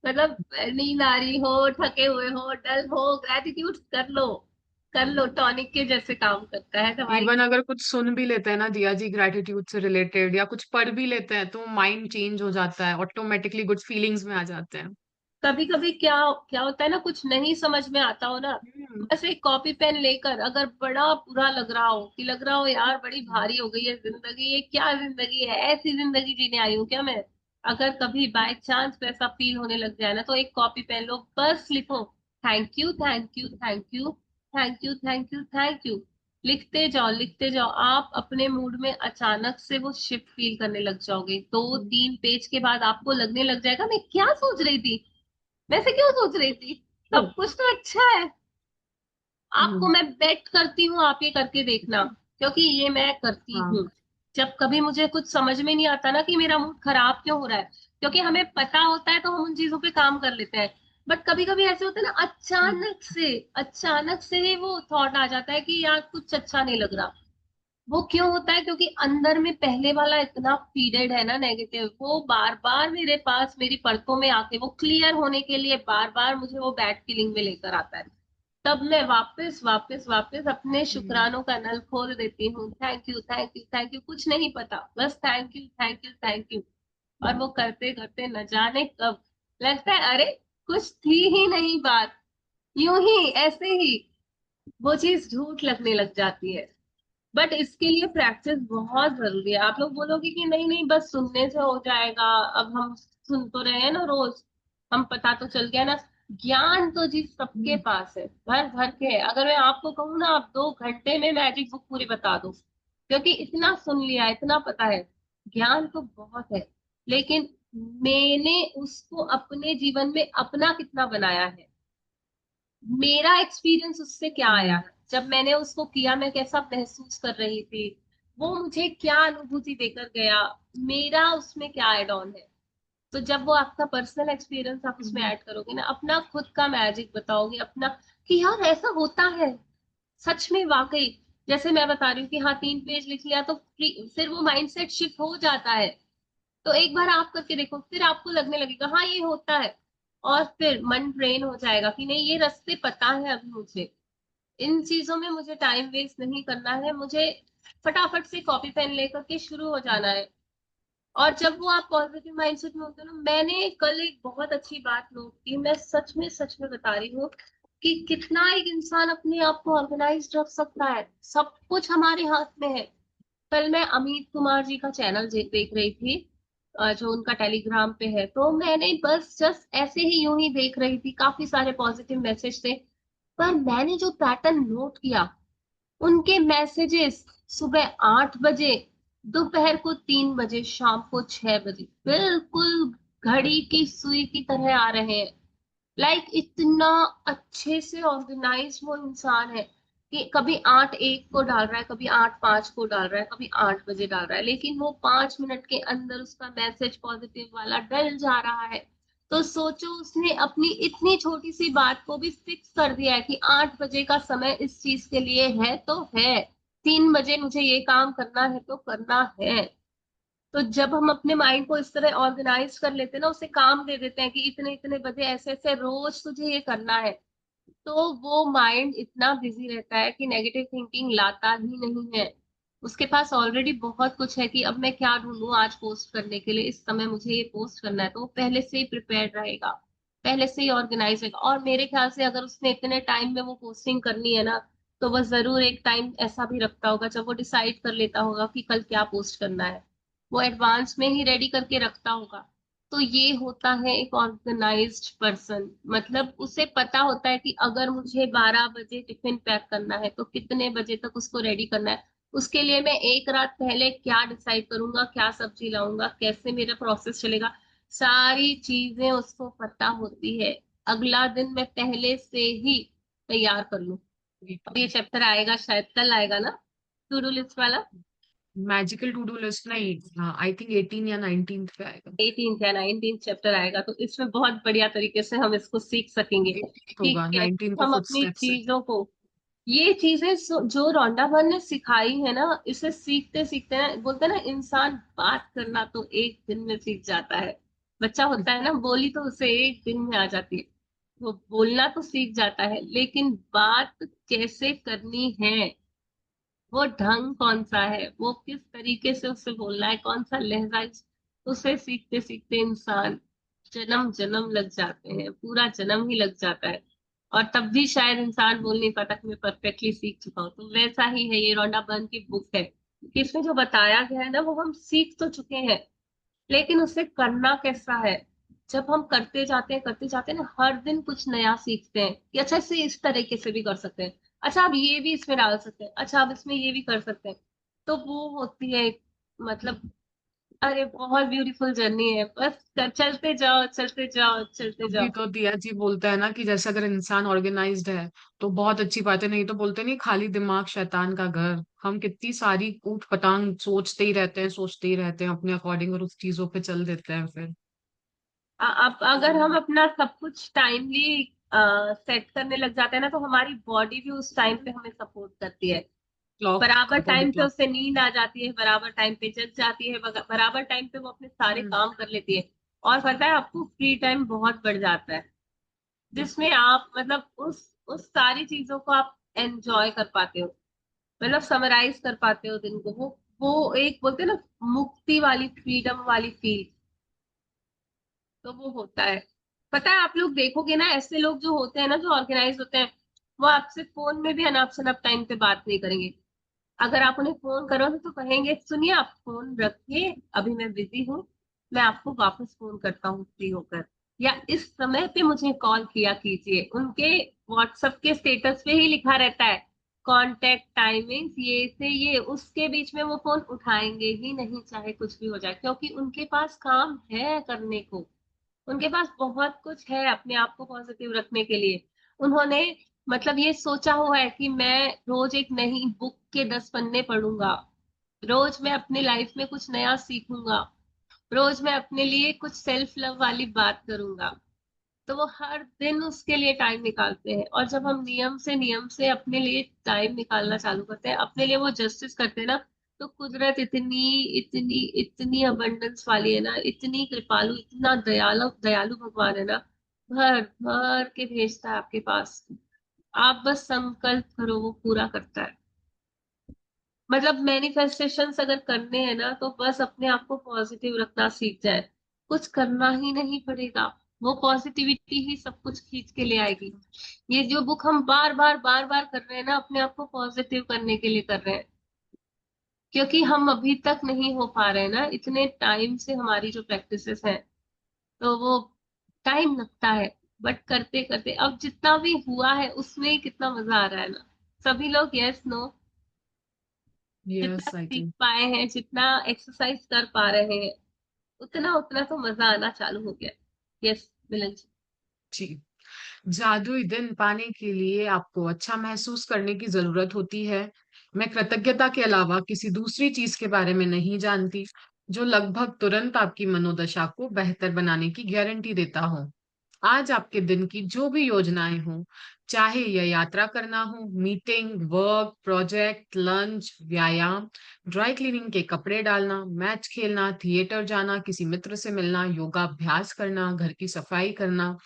Speaker 3: मतलब नींद आ रही हो, थके हुए हो, डल हो, ग्रेटिट्यूड कर लो, टॉनिक के जैसे काम करता है दवाई।
Speaker 1: इवन अगर कुछ सुन भी लेते हैं ना जिया जी ग्रेटिट्यूड से रिलेटेड, या कुछ पढ़ भी लेते हैं, तो माइंड चेंज हो जाता है, ऑटोमेटिकली गुड फीलिंग्स में आ जाते हैं।
Speaker 3: कभी कभी क्या क्या होता है ना, कुछ नहीं समझ में आता हो ना,
Speaker 1: हम्म।
Speaker 3: बस एक कॉपी पेन लेकर, अगर बड़ा बुरा लग रहा हो, कि लग रहा हो यार बड़ी भारी हो गई है जिंदगी, ये क्या जिंदगी है, ऐसी जिंदगी जीने आई हूँ क्या मैं, अगर कभी बाय चांस वैसा फील होने लग जाए ना, तो एक कॉपी पेन लो, बस लिखो, thank you thank you thank you thank you thank you thank you. लिखते जाओ लिखते जाओ, आप अपने मूड में अचानक से वो शिफ्ट फील करने लग जाओगे। 2-3 पेज के बाद आपको लगने लग जाएगा, मैं क्या सोच रही थी, वैसे क्यों सोच रही थी, सब कुछ तो अच्छा है। आपको
Speaker 1: हम्म।
Speaker 3: मैं बेट करती हूँ, आप ये करके देखना, क्योंकि ये मैं करती
Speaker 1: हाँ।
Speaker 3: हूँ। जब कभी मुझे कुछ समझ में नहीं आता ना कि मेरा मूड खराब क्यों हो रहा है, क्योंकि हमें पता होता है तो हम उन चीजों पे काम कर लेते हैं, बट कभी कभी ऐसे होता है ना, अचानक से ही वो थॉट आ जाता है कि यार कुछ अच्छा नहीं लग रहा। वो क्यों होता है, क्योंकि अंदर में पहले वाला इतना फीडेड है ना नेगेटिव, वो बार बार मेरे पास मेरी परतों में आके वो क्लियर होने के लिए बार बार मुझे वो बैड फीलिंग में लेकर आता है। तब मैं वापस वापस वापस अपने
Speaker 1: हम्म।
Speaker 3: शुक्रानों का नल खोल देती हूँ, thank you thank you thank you, कुछ नहीं पता, बस thank you thank you thank you. और वो करते करते न जाने कब लगता है अरे कुछ थी ही नहीं बात, यूं ही ऐसे ही वो चीज झूठ लगने लग जाती है। बट इसके लिए प्रैक्टिस बहुत जरूरी है। आप लोग बोलोगे कि नहीं नहीं बस सुनने से हो जाएगा, अब हम सुन तो रहे हैं ना रोज, हम पता तो चल गया ना। ज्ञान तो जी सबके पास है, भर भर के है। अगर मैं आपको कहूँ ना, आप 2 घंटे में मैजिक बुक पूरी बता दो, क्योंकि इतना सुन लिया, इतना पता है। ज्ञान तो बहुत है, लेकिन मैंने उसको अपने जीवन में अपना कितना बनाया है, मेरा एक्सपीरियंस उससे क्या आया
Speaker 1: हम्म।
Speaker 3: है, जब मैंने उसको किया मैं कैसा महसूस कर रही थी, वो मुझे क्या अनुभूति देकर गया, मेरा उसमें क्या एड ऑन है। तो जब वो आपका पर्सनल एक्सपीरियंस आप उसमें
Speaker 1: हम्म।
Speaker 3: ऐड करोगे ना, अपना खुद का मैजिक बताओगे अपना, कि यार ऐसा होता है सच में वाकई। जैसे मैं बता रही हूँ कि हाँ 3 पेज लिख लिया तो फिर वो माइंडसेट शिफ्ट हो जाता है। तो एक बार आप करके देखो, फिर आपको लगने लगेगा हाँ ये होता है, और फिर मन ट्रेन हो जाएगा कि नहीं ये रास्ते पता है अभी मुझे, इन चीजों में मुझे टाइम वेस्ट नहीं करना है, मुझे फटाफट से कॉपी पेन लेकर के शुरू हो जाना है। और जब वो आप पॉजिटिव माइंडसेट में होते हो ना, मैंने कल एक बहुत अच्छी बात नोट की, मैं सच में बता रही हूँ, कि कितना एक इंसान अपने आप को ऑर्गेनाइज रख सकता है, सब कुछ हमारे हाथ में है। कल मैं अमित कुमार जी का चैनल देख रही थी, जो उनका टेलीग्राम पे है, तो मैंने बस जस्ट ऐसे ही यूं ही देख रही थी, काफी सारे पॉजिटिव मैसेज थे, पर मैंने जो पैटर्न नोट किया, उनके मैसेजेस सुबह 8 बजे, दोपहर को 3 बजे, शाम को 6 बजे, बिल्कुल घड़ी की सुई की तरह आ रहे हैं। लाइक इतना अच्छे से ऑर्गेनाइज वो इंसान है, कि कभी 8:01 को डाल रहा है, कभी 8:05 को डाल रहा है, कभी 8 बजे डाल रहा है, लेकिन वो 5 मिनट के अंदर उसका मैसेज पॉजिटिव वाला डल जा रहा है। तो सोचो, उसने अपनी इतनी छोटी सी बात को भी फिक्स कर दिया है कि 8 बजे का समय इस चीज के लिए है तो है, 3 बजे मुझे ये काम करना है तो करना है। तो जब हम अपने माइंड को इस तरह ऑर्गेनाइज कर लेते हैं ना, उसे काम दे देते हैं कि इतने इतने बजे ऐसे ऐसे रोज तुझे ये करना है, तो वो माइंड इतना बिजी रहता है कि नेगेटिव थिंकिंग लाता ही नहीं है। उसके पास ऑलरेडी बहुत कुछ है, कि अब मैं क्या ढूंढूं आज पोस्ट करने के लिए, इस समय मुझे ये पोस्ट करना है, तो वो पहले से ही प्रिपेयर्ड रहेगा, पहले से ही ऑर्गेनाइज रहेगा। और मेरे ख्याल से अगर उसने इतने टाइम में वो पोस्टिंग करनी है ना, तो वह जरूर एक टाइम ऐसा भी रखता होगा जब वो डिसाइड कर लेता होगा कि कल क्या पोस्ट करना है, वो एडवांस में ही रेडी करके रखता होगा। तो ये होता है एक ऑर्गेनाइज्ड पर्सन, मतलब उसे पता होता है कि अगर मुझे 12 बजे टिफिन पैक करना है तो कितने बजे तक उसको रेडी करना है, उसके लिए मैं एक रात पहले क्या डिसाइड करूंगा, क्या सब्जी लाऊंगा, कैसे मेरा प्रोसेस चलेगा, सारी चीजें उसको पता होती है। अगला दिन मैं पहले से ही तैयार कर लूं। अब ये चैप्टर आएगा शायद कल आएगा ना, टू डू लिस्ट वाला,
Speaker 1: मैजिकल टू डू लिस्ट नहीं, आई थिंक 18 या 19 पे आएगा।
Speaker 3: 18th या 19th चैप्टर आएगा, तो इसमें बहुत बढ़िया तरीके से हम इसको सीख सकेंगे
Speaker 1: 18
Speaker 3: कि
Speaker 1: होगा,
Speaker 3: कैसे
Speaker 1: 19 तो
Speaker 3: हम अपनी
Speaker 1: फुटस्टेप्स है।
Speaker 3: चीजों को, ये चीजें जो रॉन्डा बर्न ने सिखाई है ना, इसे सीखते सीखते ना, बोलते हैं ना, इंसान बात करना तो एक दिन में सीख जाता है। बच्चा होता है ना, बोली तो उसे एक दिन में आ जाती है, वो बोलना तो सीख जाता है, लेकिन बात कैसे करनी है, वो ढंग कौन सा है, वो किस तरीके से उससे बोलना है, कौन सा लहजा उसे सीखते सीखते इंसान जन्म जन्म लग जाते हैं, पूरा जन्म ही लग जाता है। और तब भी शायद इंसान बोल नहीं पाता कि मैं परफेक्टली सीख चुका हूँ। तो वैसा ही है ये रोंडा बर्न की बुक है, कि इसमें जो बताया गया है ना, वो हम सीख तो चुके हैं, लेकिन उसे करना कैसा है। जब हम करते जाते हैं ना, हर दिन कुछ नया सीखते हैं कि अच्छा इसे इस तरीके से भी कर सकते हैं, अच्छा अब ये भी इसमें डाल सकते हैं, अच्छा अब इसमें ये भी कर सकते हैं। तो वो होती है मतलब, अरे बहुत ब्यूटीफुल जर्नी है, बस चलते जाओ चलते जाओ चलते
Speaker 1: अभी
Speaker 3: जाओ।
Speaker 1: तो दिया जी बोलता है ना कि जैसे अगर इंसान ऑर्गेनाइज्ड है तो बहुत अच्छी बात है, नहीं तो बोलते नहीं खाली दिमाग शैतान का घर। हम कितनी सारी ऊट पटांग सोचते ही रहते हैं, सोचते ही रहते हैं अपने अकॉर्डिंग, और उस चीजों पे चल देते हैं फिर।
Speaker 3: अब अगर हम अपना सब कुछ टाइमली सेट करने लग जाते हैं ना, तो हमारी बॉडी भी उस टाइम पे हमें सपोर्ट करती है।
Speaker 1: क्लॉक,
Speaker 3: बराबर
Speaker 1: बॉडी
Speaker 3: टाइम पे
Speaker 1: क्लॉक।
Speaker 3: उसे नींद आ जाती है, बराबर टाइम पे जग जाती है, बराबर टाइम पे वो अपने सारे
Speaker 1: हम्म।
Speaker 3: काम कर लेती है। और पता है आपको, फ्री टाइम बहुत बढ़ जाता है, जिसमें आप मतलब उस सारी चीजों को आप एंजॉय कर पाते हो, मतलब समराइज कर पाते हो दिन को। वो एक बोलते हैं ना, मुक्ति वाली, फ्रीडम वाली फील, तो वो होता है। पता है, आप लोग देखोगे ना, ऐसे लोग जो होते हैं ना, जो ऑर्गेनाइज होते हैं, वो आपसे फोन में भी अनप शनप टाइम पे बात नहीं करेंगे। अगर आप उन्हें फोन करोगे तो कहेंगे, सुनिए आप फोन रखिए, अभी मैं बिजी हूँ, मैं आपको वापस फोन करता हूँ फ्री होकर, या इस समय पे मुझे कॉल किया कीजिए। उनके व्हाट्सएप के स्टेटस पे ही लिखा रहता है कॉन्टेक्ट टाइमिंग्स ये से ये, उसके बीच में वो फोन उठाएंगे ही नहीं, चाहे कुछ भी हो जाए, क्योंकि उनके पास काम है करने को, उनके पास बहुत कुछ है अपने आप को पॉजिटिव रखने के लिए। उन्होंने मतलब ये सोचा हुआ है कि मैं रोज एक नई बुक के 10 पन्ने पढ़ूंगा, रोज मैं अपनी लाइफ में कुछ नया सीखूंगा, रोज मैं अपने लिए कुछ सेल्फ लव वाली बात करूंगा। तो वो हर दिन उसके लिए टाइम निकालते हैं, और जब हम नियम से अपने लिए टाइम निकालना चालू करते हैं, अपने लिए वो जस्टिस करते हैं ना, तो कुदरत इतनी इतनी इतनी अबंडेंस वाली है ना, इतनी कृपालु, इतना दयालु दयालु भगवान है ना, भर भर के भेजता है आपके पास। आप बस संकल्प करो, वो पूरा करता है। मतलब मैनिफेस्टेशंस अगर करने हैं ना, तो बस अपने आप को पॉजिटिव रखना सीख जाए, कुछ करना ही नहीं पड़ेगा, वो पॉजिटिविटी ही सब कुछ खींच के ले आएगी। ये जो बुक हम बार बार कर रहे हैं ना, अपने आप को पॉजिटिव करने के लिए कर रहे हैं, क्योंकि हम अभी तक नहीं हो पा रहे हैं ना, इतने टाइम से हमारी जो प्रैक्टिसेस हैं, तो वो टाइम लगता है, बट करते करते अब जितना भी हुआ है उसमें ही कितना मजा आ रहा है ना। सभी लोग यस नो, जितना
Speaker 1: यस आई
Speaker 3: सीख
Speaker 1: थिंक।
Speaker 3: पाए हैं, जितना एक्सरसाइज कर पा रहे हैं, उतना उतना तो मजा आना चालू हो गया। यस मिलन जी।
Speaker 1: जी। जादुई दिन पाने के लिए आपको अच्छा महसूस करने की जरूरत होती है। मैं कृतज्ञता के अलावा किसी दूसरी चीज के बारे में नहीं जानती जो लगभग तुरंत आपकी मनोदशा को बेहतर बनाने की गारंटी देता हो। आज आपके दिन की जो भी योजनाएं हो, चाहे यह यात्रा करना हो, मीटिंग, वर्क, प्रोजेक्ट, लंच, व्यायाम, ड्राई क्लीनिंग के कपड़े डालना, मैच खेलना, थिएटर जाना, किसी मित्र से मिलना, योगा अभ्यास करना, घर की सफाई करना,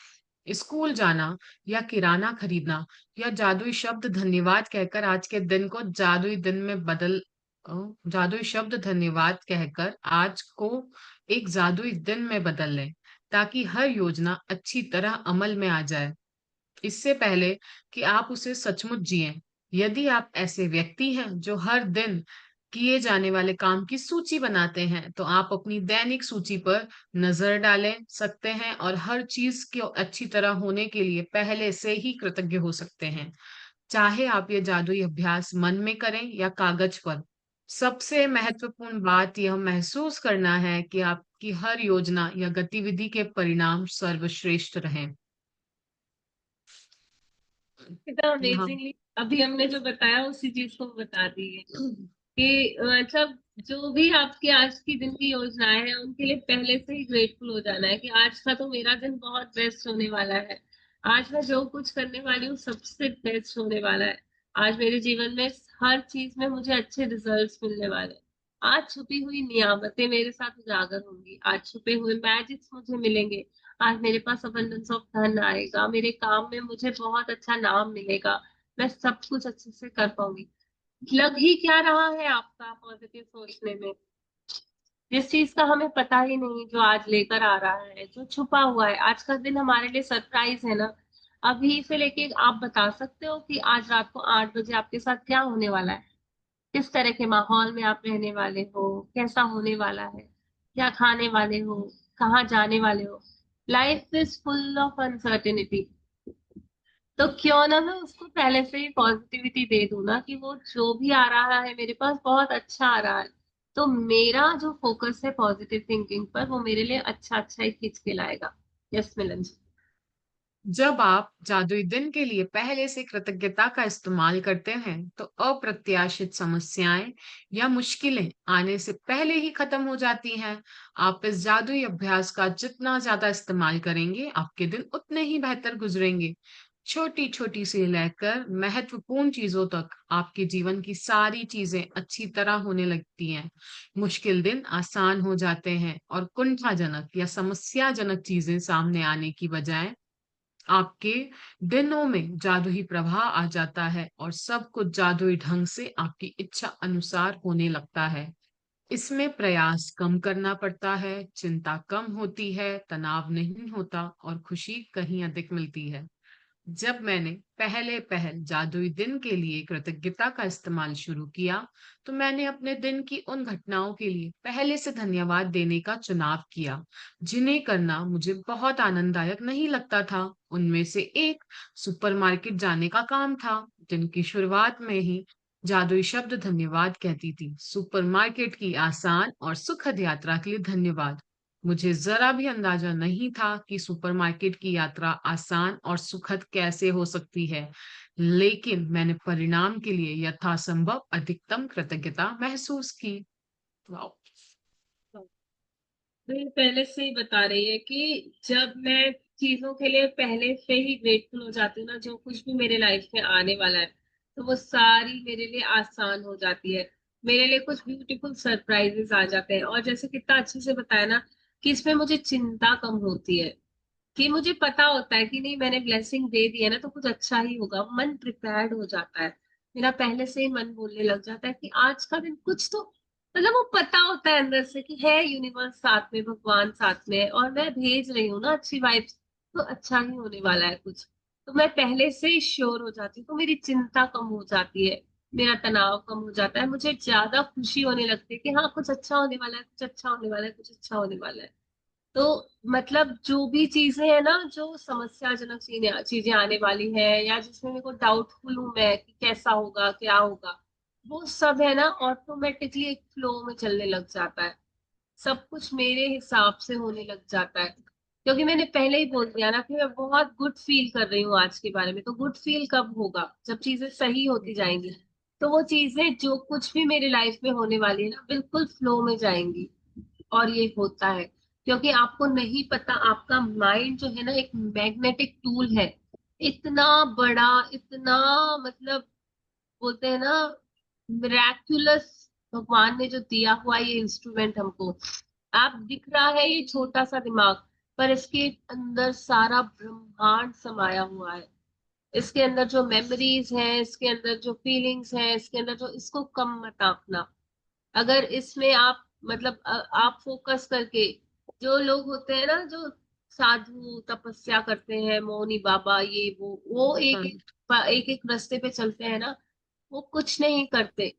Speaker 1: स्कूल जाना या किराना खरीदना, या जादुई शब्द धन्यवाद कहकर आज के दिन को जादुई दिन में बदल जादुई शब्द धन्यवाद कहकर आज को एक जादुई दिन में बदल लें, ताकि हर योजना अच्छी तरह अमल में आ जाए इससे पहले कि आप उसे सचमुच जिएं। यदि आप ऐसे व्यक्ति हैं जो हर दिन किए जाने वाले काम की सूची बनाते हैं, तो आप अपनी दैनिक सूची पर नजर डालें सकते हैं और हर चीज के अच्छी तरह होने के लिए पहले से ही कृतज्ञ हो सकते हैं। चाहे आप ये जादुई अभ्यास मन में करें या कागज पर। सबसे महत्वपूर्ण बात यह महसूस करना है कि आपकी हर योजना या गतिविधि के परिणाम सर्वश्रेष्ठ रहें।
Speaker 3: इतना
Speaker 1: यहाँ
Speaker 3: अमेजिंगली अभी हमने जो बताया उसी चीज को बता दी है। कि मतलब जो भी आपकी आज की दिन की योजनाएं हैं उनके लिए पहले से ही ग्रेटफुल हो जाना है कि आज का तो मेरा दिन बहुत बेस्ट होने वाला है। आज मैं जो कुछ करने वाली हूँ सबसे बेस्ट होने वाला है। आज मेरे जीवन में हर चीज में मुझे अच्छे रिजल्ट्स मिलने वाले हैं। आज छुपी हुई नियामतें मेरे साथ उजागर होंगी, आज छुपे हुए मैजिक्स मुझे मिलेंगे। आज मेरे पास अबंडेंस ऑफ धन आएगा, मेरे काम में मुझे बहुत अच्छा नाम मिलेगा, मैं सब कुछ अच्छे से कर पाऊंगी। लग ही क्या रहा है आपका पॉजिटिव सोचने में? जिस चीज का हमें पता ही नहीं जो आज लेकर आ रहा है, जो छुपा हुआ है। आज का दिन हमारे लिए सरप्राइज है ना। अभी से लेके आप बता सकते हो कि आज रात को 8 बजे आपके साथ क्या होने वाला है, किस तरह के माहौल में आप रहने वाले हो, कैसा होने वाला है, क्या खाने वाले हो, कहाँ जाने वाले हो। Life is full of uncertainty. तो क्यों ना मैं उसको पहले से ही पॉजिटिविटी दे दूं ना कि वो जो भी आ रहा है मेरे पास बहुत अच्छा आ रहा है। तो मेरा जो फोकस है पॉजिटिव थिंकिंग पर, वो मेरे लिए अच्छा अच्छा ही खींच के लाएगा। यस मिलन जी।
Speaker 1: जब आप जादुई दिन के लिए पहले से कृतज्ञता का इस्तेमाल करते हैं, तो अप्रत्याशित समस्याएं या मुश्किलें आने से पहले ही खत्म हो जाती हैं। आप इस जादुई अभ्यास का जितना ज्यादा इस्तेमाल करेंगे, आपके दिन उतने ही बेहतर गुजरेंगे। छोटी छोटी से लेकर महत्वपूर्ण चीजों तक आपके जीवन की सारी चीजें अच्छी तरह होने लगती हैं। मुश्किल दिन आसान हो जाते हैं और कुंठाजनक या समस्याजनक चीजें सामने आने की बजाय आपके दिनों में जादुई प्रवाह आ जाता है और सब कुछ जादुई ढंग से आपकी इच्छा अनुसार होने लगता है। इसमें प्रयास कम करना पड़ता है, चिंता कम होती है, तनाव नहीं होता और खुशी कहीं अधिक मिलती है। जब मैंने पहले पहल जादुई दिन के लिए कृतज्ञता का इस्तेमाल शुरू किया, तो मैंने अपने दिन की उन घटनाओं के लिए पहले से धन्यवाद देने का चुनाव किया, जिन्हें करना मुझे बहुत आनंददायक नहीं लगता था। उनमें से एक सुपरमार्केट जाने का काम था। दिन की शुरुआत में ही जादुई शब्द धन्यवाद कहती थी। सुपरमार्केट की आसान और सुखद यात्रा के लिए धन्यवाद। मुझे जरा भी अंदाजा नहीं था कि सुपरमार्केट की यात्रा आसान और सुखद कैसे हो सकती है, लेकिन मैंने परिणाम के लिए यथासंभव अधिकतम कृतज्ञता महसूस की। वाओ!
Speaker 3: तो ये पहले से ही बता रही है कि जब मैं चीजों के लिए पहले से ही ग्रेटफुल हो जाती हूँ ना, जो कुछ भी मेरे लाइफ में आने वाला है तो वो सारी मेरे लिए आसान हो जाती है। मेरे लिए कुछ ब्यूटीफुल सरप्राइजेस आ जाते हैं। और जैसे कितना अच्छे से बताया ना कि इसमें मुझे चिंता कम होती है, कि मुझे पता होता है कि नहीं मैंने ब्लेसिंग दे दी है ना तो कुछ अच्छा ही होगा। मन प्रिपेयर्ड हो जाता है, मेरा पहले से ही मन बोलने लग जाता है कि आज का दिन कुछ तो, मतलब वो पता होता है अंदर से कि है यूनिवर्स साथ में, भगवान साथ में है और मैं भेज रही हूँ ना अच्छी वाइब्स, तो अच्छा ही होने वाला है कुछ। तो मैं पहले से ही श्योर हो जाती हूँ, तो मेरी चिंता कम हो जाती है, मेरा तनाव कम हो जाता है, मुझे ज्यादा खुशी होने लगती है कि हाँ कुछ अच्छा होने वाला है, कुछ अच्छा होने वाला है, कुछ अच्छा होने वाला है। तो मतलब जो भी चीजें है ना, जो समस्याजनक चीजें चीजें आने वाली है या जिसमें मेरे को डाउटफुल हूं मैं कि कैसा होगा क्या होगा, वो सब है ना ऑटोमेटिकली एक फ्लो में चलने लग जाता है। सब कुछ मेरे हिसाब से होने लग जाता है, क्योंकि मैंने पहले ही बोल दिया ना कि मैं बहुत गुड फील कर रही हूँ आज के बारे में। तो गुड फील कब होगा? जब चीजें सही होती जाएंगी, तो वो चीजें जो कुछ भी मेरी लाइफ में होने वाली है ना बिल्कुल फ्लो में जाएंगी। और ये होता है क्योंकि आपको नहीं पता, आपका माइंड जो है ना एक मैग्नेटिक टूल है, इतना बड़ा, इतना मतलब बोलते हैं ना मिराक्युलस, भगवान ने जो दिया हुआ ये इंस्ट्रूमेंट हमको। आप दिख रहा है ये छोटा सा दिमाग, पर इसके अंदर सारा ब्रह्मांड समाया हुआ है। इसके अंदर जो मेमोरीज हैं, इसके अंदर जो फीलिंग्स हैं, इसके अंदर जो, इसको कम मत आंकना। अगर इसमें आप मतलब आप फोकस करके, जो लोग होते हैं ना जो साधु तपस्या करते हैं, मौनी बाबा ये वो एक
Speaker 1: हाँ,
Speaker 3: एक एक रास्ते पे चलते हैं ना, वो कुछ नहीं करते,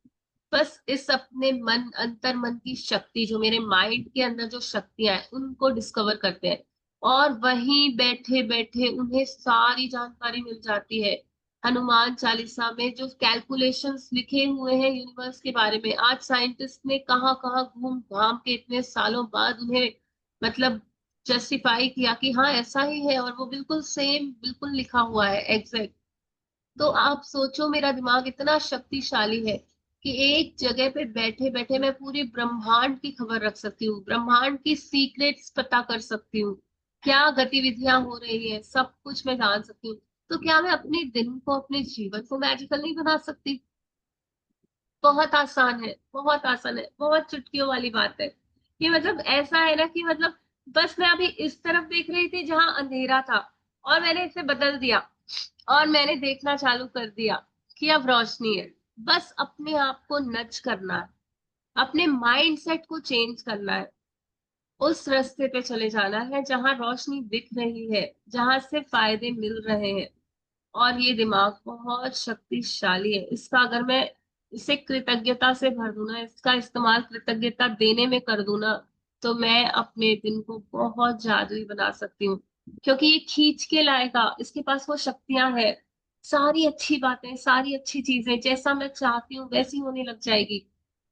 Speaker 3: बस इस अपने मन, अंतर मन की शक्ति, जो मेरे माइंड के अंदर जो शक्तियां हैं उनको डिस्कवर करते हैं। और वहीं बैठे बैठे उन्हें सारी जानकारी मिल जाती है। हनुमान चालीसा में जो कैलकुलेशंस लिखे हुए हैं यूनिवर्स के बारे में, आज साइंटिस्ट ने कहाँ कहाँ घूम घाम के इतने सालों बाद उन्हें मतलब जस्टिफाई किया कि हाँ ऐसा ही है, और वो बिल्कुल सेम बिल्कुल लिखा हुआ है एग्जैक्ट। तो आप सोचो मेरा दिमाग इतना शक्तिशाली है कि एक जगह पे बैठे बैठे मैं पूरे ब्रह्मांड की खबर रख सकती हूँ, ब्रह्मांड की सीक्रेट्स पता कर सकती हूँ, क्या गतिविधियां हो रही है सब कुछ मैं जान सकती हूँ। तो क्या मैं अपने दिन को, अपने जीवन को मैजिकल नहीं बना सकती? बहुत आसान है, बहुत आसान है, बहुत चुटकियों वाली बात है। कि मतलब ऐसा है ना कि मतलब बस मैं अभी इस तरफ देख रही थी जहां अंधेरा था, और मैंने इसे बदल दिया, और मैंने देखना चालू कर दिया कि अब रोशनी है। बस अपने आप को नच करना है, अपने माइंड सेट को चेंज करना है, उस रास्ते पे चले जाना है जहां रोशनी दिख रही है, जहां से फायदे मिल रहे हैं। और ये दिमाग बहुत शक्तिशाली है। इसका अगर मैं इसे कृतज्ञता से भर दूं ना, इसका इस्तेमाल कृतज्ञता देने में कर दूं ना, तो मैं अपने दिन को बहुत जादुई बना सकती हूँ। क्योंकि ये खींच के लाएगा, इसके पास वो शक्तियां हैं। सारी अच्छी बातें, सारी अच्छी चीजें जैसा मैं चाहती हूँ वैसी होने लग जाएगी।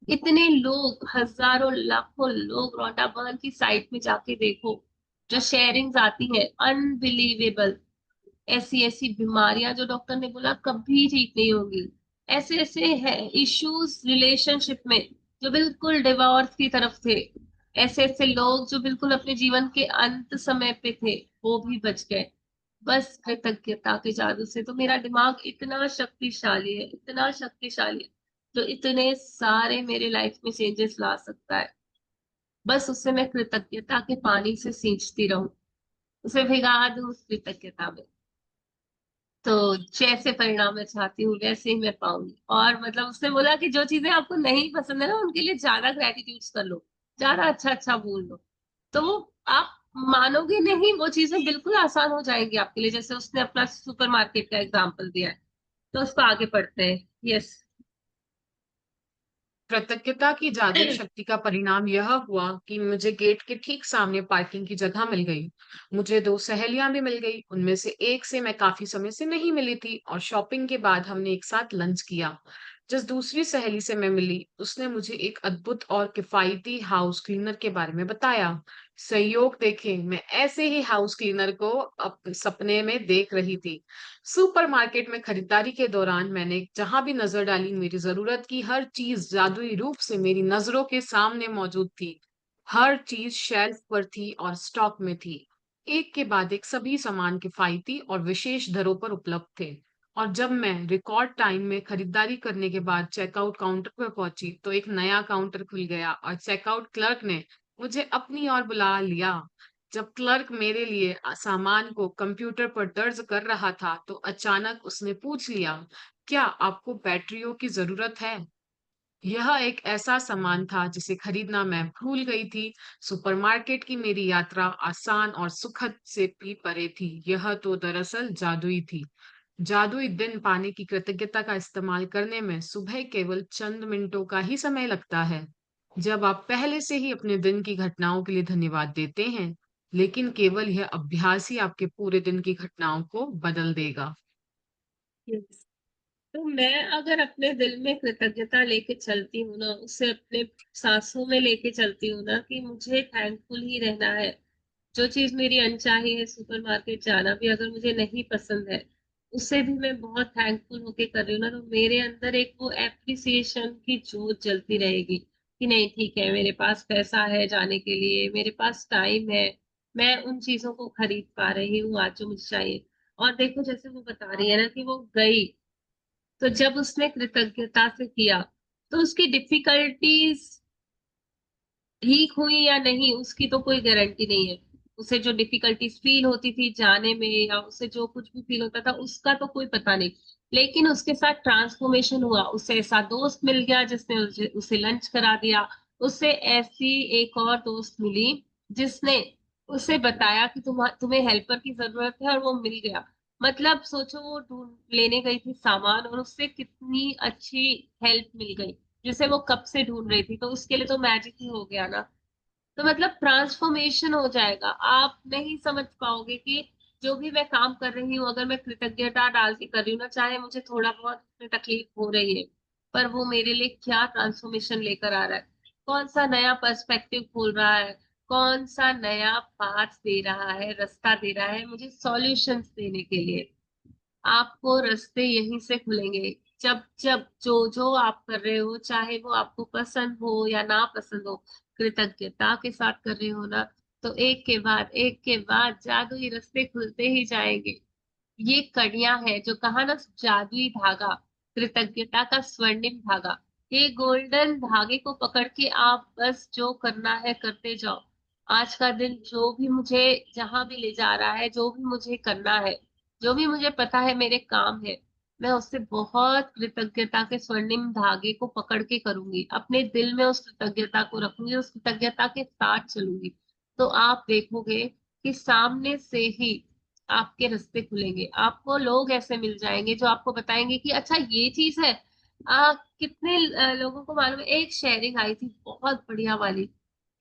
Speaker 3: इतने लोग, हजारों लाखों लोग रौंडा बर्न की साइट में जाके देखो, जो शेयरिंग्स आती है, अनबिलीवेबल। ऐसी ऐसी बीमारियां जो डॉक्टर ने बोला कभी ठीक नहीं होगी, ऐसे ऐसे है इश्यूज रिलेशनशिप में जो बिल्कुल डिवोर्स की तरफ थे, ऐसे ऐसे लोग जो बिल्कुल अपने जीवन के अंत समय पे थे, वो भी बच गए, बस कृतज्ञता के जादू से। तो मेरा दिमाग इतना शक्तिशाली है, इतना शक्तिशाली है, जो इतने सारे मेरे लाइफ में चेंजेस ला सकता है। बस उसे मैं कृतज्ञता के पानी से सींचती रहूं, उसे भिगा दूं उस कृतज्ञता में। तो जैसे परिणाम मैं चाहती हूँ वैसे ही मैं पाऊंगी। और मतलब उसने बोला कि जो चीजें आपको नहीं पसंद है ना, उनके लिए ज्यादा ग्रेटिट्यूड कर लो, ज्यादा अच्छा अच्छा बोल लो, तो वो आप मानोगे नहीं, वो चीजें बिल्कुल आसान हो जाएंगी आपके लिए। जैसे उसने अपना सुपरमार्केट का एग्जाम्पल दिया है, तो उसको आगे पढ़ते हैं। यस।
Speaker 1: कृतज्ञता की जादुई शक्ति का परिणाम यह हुआ कि मुझे गेट के ठीक सामने पार्किंग की जगह मिल गई। मुझे दो सहेलियां भी मिल गई, उनमें से एक से मैं काफी समय से नहीं मिली थी और शॉपिंग के बाद हमने एक साथ लंच किया। जिस दूसरी सहेली से मैं मिली, उसने मुझे एक अद्भुत और किफायती हाउस क्लीनर के बारे में बताया। संयोग देखें, मैं ऐसे ही हाउस क्लीनर को सपने में देख रही थी। सुपरमार्केट में खरीदारी के दौरान मैंने जहां भी नजर डाली, मेरी जरूरत की हर चीज जादुई रूप से मेरी नजरों के सामने मौजूद थी। हर चीज शेल्फ पर थी और स्टॉक में थी। एक के बाद एक सभी सामान किफायती और विशेष दरों पर उपलब्ध थे। और जब मैं रिकॉर्ड टाइम में खरीदारी करने के बाद चेकआउट काउंटर पर पहुंची, तो एक नया काउंटर खुल गया और चेकआउट क्लर्क ने मुझे अपनी ओर बुला लिया। जब क्लर्क मेरे लिए सामान को कंप्यूटर पर दर्ज कर रहा था, तो अचानक उसने पूछ लिया, क्या आपको बैटरियों की जरूरत है? यह एक ऐसा सामान था जिसे खरीदना मैं भूल गई थी। सुपरमार्केट की मेरी यात्रा आसान और सुखद से भी परे थी। यह तो दरअसल जादुई थी। जादुई दिन पाने की कृतज्ञता का इस्तेमाल करने में सुबह केवल चंद मिनटों का ही समय लगता है। जब आप पहले से ही अपने दिन की घटनाओं के लिए धन्यवाद देते हैं, लेकिन केवल यह अभ्यास ही आपके पूरे दिन की घटनाओं को बदल देगा।
Speaker 3: यस। तो मैं अगर अपने दिल में कृतज्ञता लेके चलती हूँ ना, उसे अपने सांसों में लेके चलती हूँ ना, कि मुझे थैंकफुल ही रहना है। जो चीज मेरी अनचाही है, सुपरमार्केट जाना भी अगर मुझे नहीं पसंद है, उससे भी मैं बहुत थैंकफुल होके कर रही हूँ ना, तो मेरे अंदर एक वो एप्रिसिएशन की जोत जलती रहेगी कि नहीं ठीक है, मेरे पास पैसा है जाने के लिए, मेरे पास टाइम है, मैं उन चीजों को खरीद पा रही हूँ आज जो मुझे चाहिए। और देखो जैसे वो बता रही है ना कि वो गई, तो जब उसने कृतज्ञता से किया, तो उसकी डिफिकल्टीज ठीक हुई या नहीं उसकी तो कोई गारंटी नहीं है। उसे जो डिफिकल्टीज फील होती थी जाने में, या उसे जो कुछ भी फील होता था, उसका तो कोई पता नहीं। लेकिन उसके साथ ट्रांसफॉर्मेशन हुआ, उसे ऐसा दोस्त मिल गया जिसने उसे लंच करा दिया। उसे ऐसी एक और दोस्त मिली जिसने उसे बताया कि तुम्हें हेल्पर की जरूरत है, और वो मिल गया। मतलब सोचो, वो ढूंढ लेने गई थी सामान, और उससे कितनी अच्छी हेल्प मिल गई जिसे वो कब से ढूंढ रही थी। तो उसके लिए तो मैजिक ही हो गया ना। तो मतलब ट्रांसफॉर्मेशन हो जाएगा, आप नहीं समझ पाओगे कि जो भी मैं काम कर रही हूँ, अगर मैं कृतज्ञता डाल के कर रही हूँ ना, चाहे मुझे थोड़ा बहुत उसमें तकलीफ हो रही है, पर वो मेरे लिए क्या ट्रांसफॉर्मेशन लेकर आ रहा है, कौन सा नया पर्सपेक्टिव खोल रहा है, कौन सा नया पाथ दे रहा है, रास्ता दे रहा है मुझे सॉल्यूशंस देने के लिए। आपको रास्ते यहीं से खुलेंगे। जब जब जो जो आप कर रहे हो, चाहे वो आपको पसंद हो या ना पसंद हो, कृतज्ञता के साथ कर रहे हो ना, तो एक के बाद जादुई रास्ते खुलते ही जाएंगे। ये कड़ियां है जो कहा ना, जादुई धागा, कृतज्ञता का स्वर्णिम धागा। ये गोल्डन धागे को पकड़ के आप बस जो करना है करते जाओ। आज का दिन जो भी मुझे जहां भी ले जा रहा है, जो भी मुझे करना है, जो भी मुझे पता है मेरे काम है, मैं उससे बहुत कृतज्ञता के स्वर्णिम धागे को पकड़ के करूंगी। अपने दिल में उस कृतज्ञता को रखूंगी, उस कृतज्ञता के साथ चलूंगी। तो आप देखोगे कि सामने से ही आपके रास्ते खुलेंगे। आपको लोग ऐसे मिल जाएंगे जो आपको बताएंगे कि अच्छा ये चीज है। कितने लोगों को मालूम है, एक शेयरिंग आई थी बहुत बढ़िया वाली,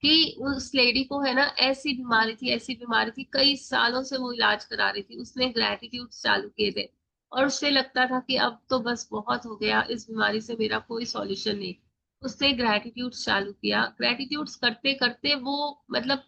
Speaker 3: कि उस लेडी को है ना ऐसी बीमारी थी, कई सालों से वो इलाज करा रही थी। उसने ग्रेटिट्यूड चालू किए थे और उससे लगता था कि अब तो बस बहुत हो गया, इस बीमारी से मेरा कोई सॉल्यूशन नहीं। उसने ग्रेटिट्यूड चालू किया, ग्रेटिट्यूड्स करते करते वो मतलब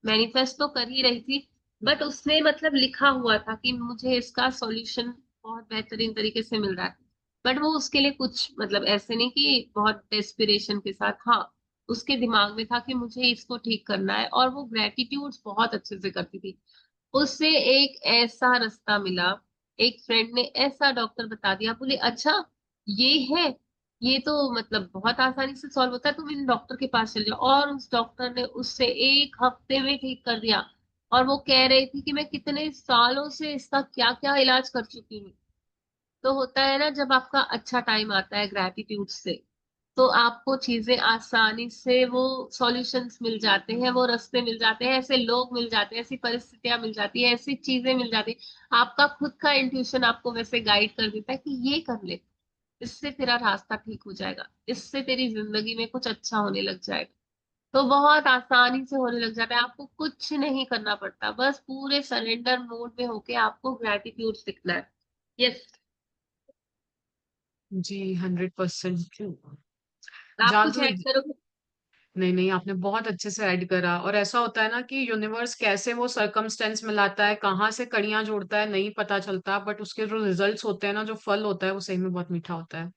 Speaker 3: मैनिफेस्ट तो कर ही रही थी, बट उसने मतलब लिखा हुआ था कि मुझे इसका सॉल्यूशन बहुत बेहतरीन तरीके से मिल रहा है। बट वो उसके लिए कुछ मतलब ऐसे नहीं कि बहुत डेस्पिरेशन के साथ, हाँ, उसके दिमाग में था कि मुझे इसको ठीक करना है, और वो ग्रेटिट्यूड बहुत अच्छे से करती थी। उससे एक ऐसा रास्ता मिला, एक फ्रेंड ने ऐसा डॉक्टर बता दिया, बोले अच्छा ये है, ये तो मतलब बहुत आसानी से सॉल्व होता है, तुम इन डॉक्टर के पास चल जाओ। और उस डॉक्टर ने उससे 1 हफ्ते में ठीक कर दिया। और वो कह रही थी कि मैं कितने सालों से इसका क्या क्या इलाज कर चुकी हूँ। तो होता है ना, जब आपका अच्छा टाइम आता है ग्रेटिट्यूड से, तो आपको चीजें आसानी से वो सॉल्यूशंस मिल जाते हैं, वो रास्ते मिल जाते हैं, ऐसे लोग मिल जाते हैं, ऐसी परिस्थितियां मिल जाती है, ऐसी चीजें मिल जाती है। आपका खुद का इंट्यूशन आपको वैसे गाइड कर देता है कि ये कर ले, इससे तेरा रास्ता ठीक हो जाएगा, इससे तेरी जिंदगी में कुछ अच्छा होने लग जाएगा। तो बहुत आसानी से होने लग जाता है, आपको कुछ नहीं करना पड़ता, बस पूरे सरेंडर मोड में होके आपको ग्रेटिट्यूड सीखना है। यस।
Speaker 1: जी 100%।
Speaker 3: आप कुछ
Speaker 1: जादू।
Speaker 3: ऐड करोगे?
Speaker 1: नहीं नहीं, आपने बहुत अच्छे से ऐड करा। और ऐसा होता है ना कि यूनिवर्स कैसे वो सरकमस्टेंस मिलाता है, कहाँ से कड़ियां जोड़ता है, नहीं पता चलता, बट उसके जो रिजल्ट्स होते हैं ना, जो फल होता है, वो सही में बहुत मीठा होता है।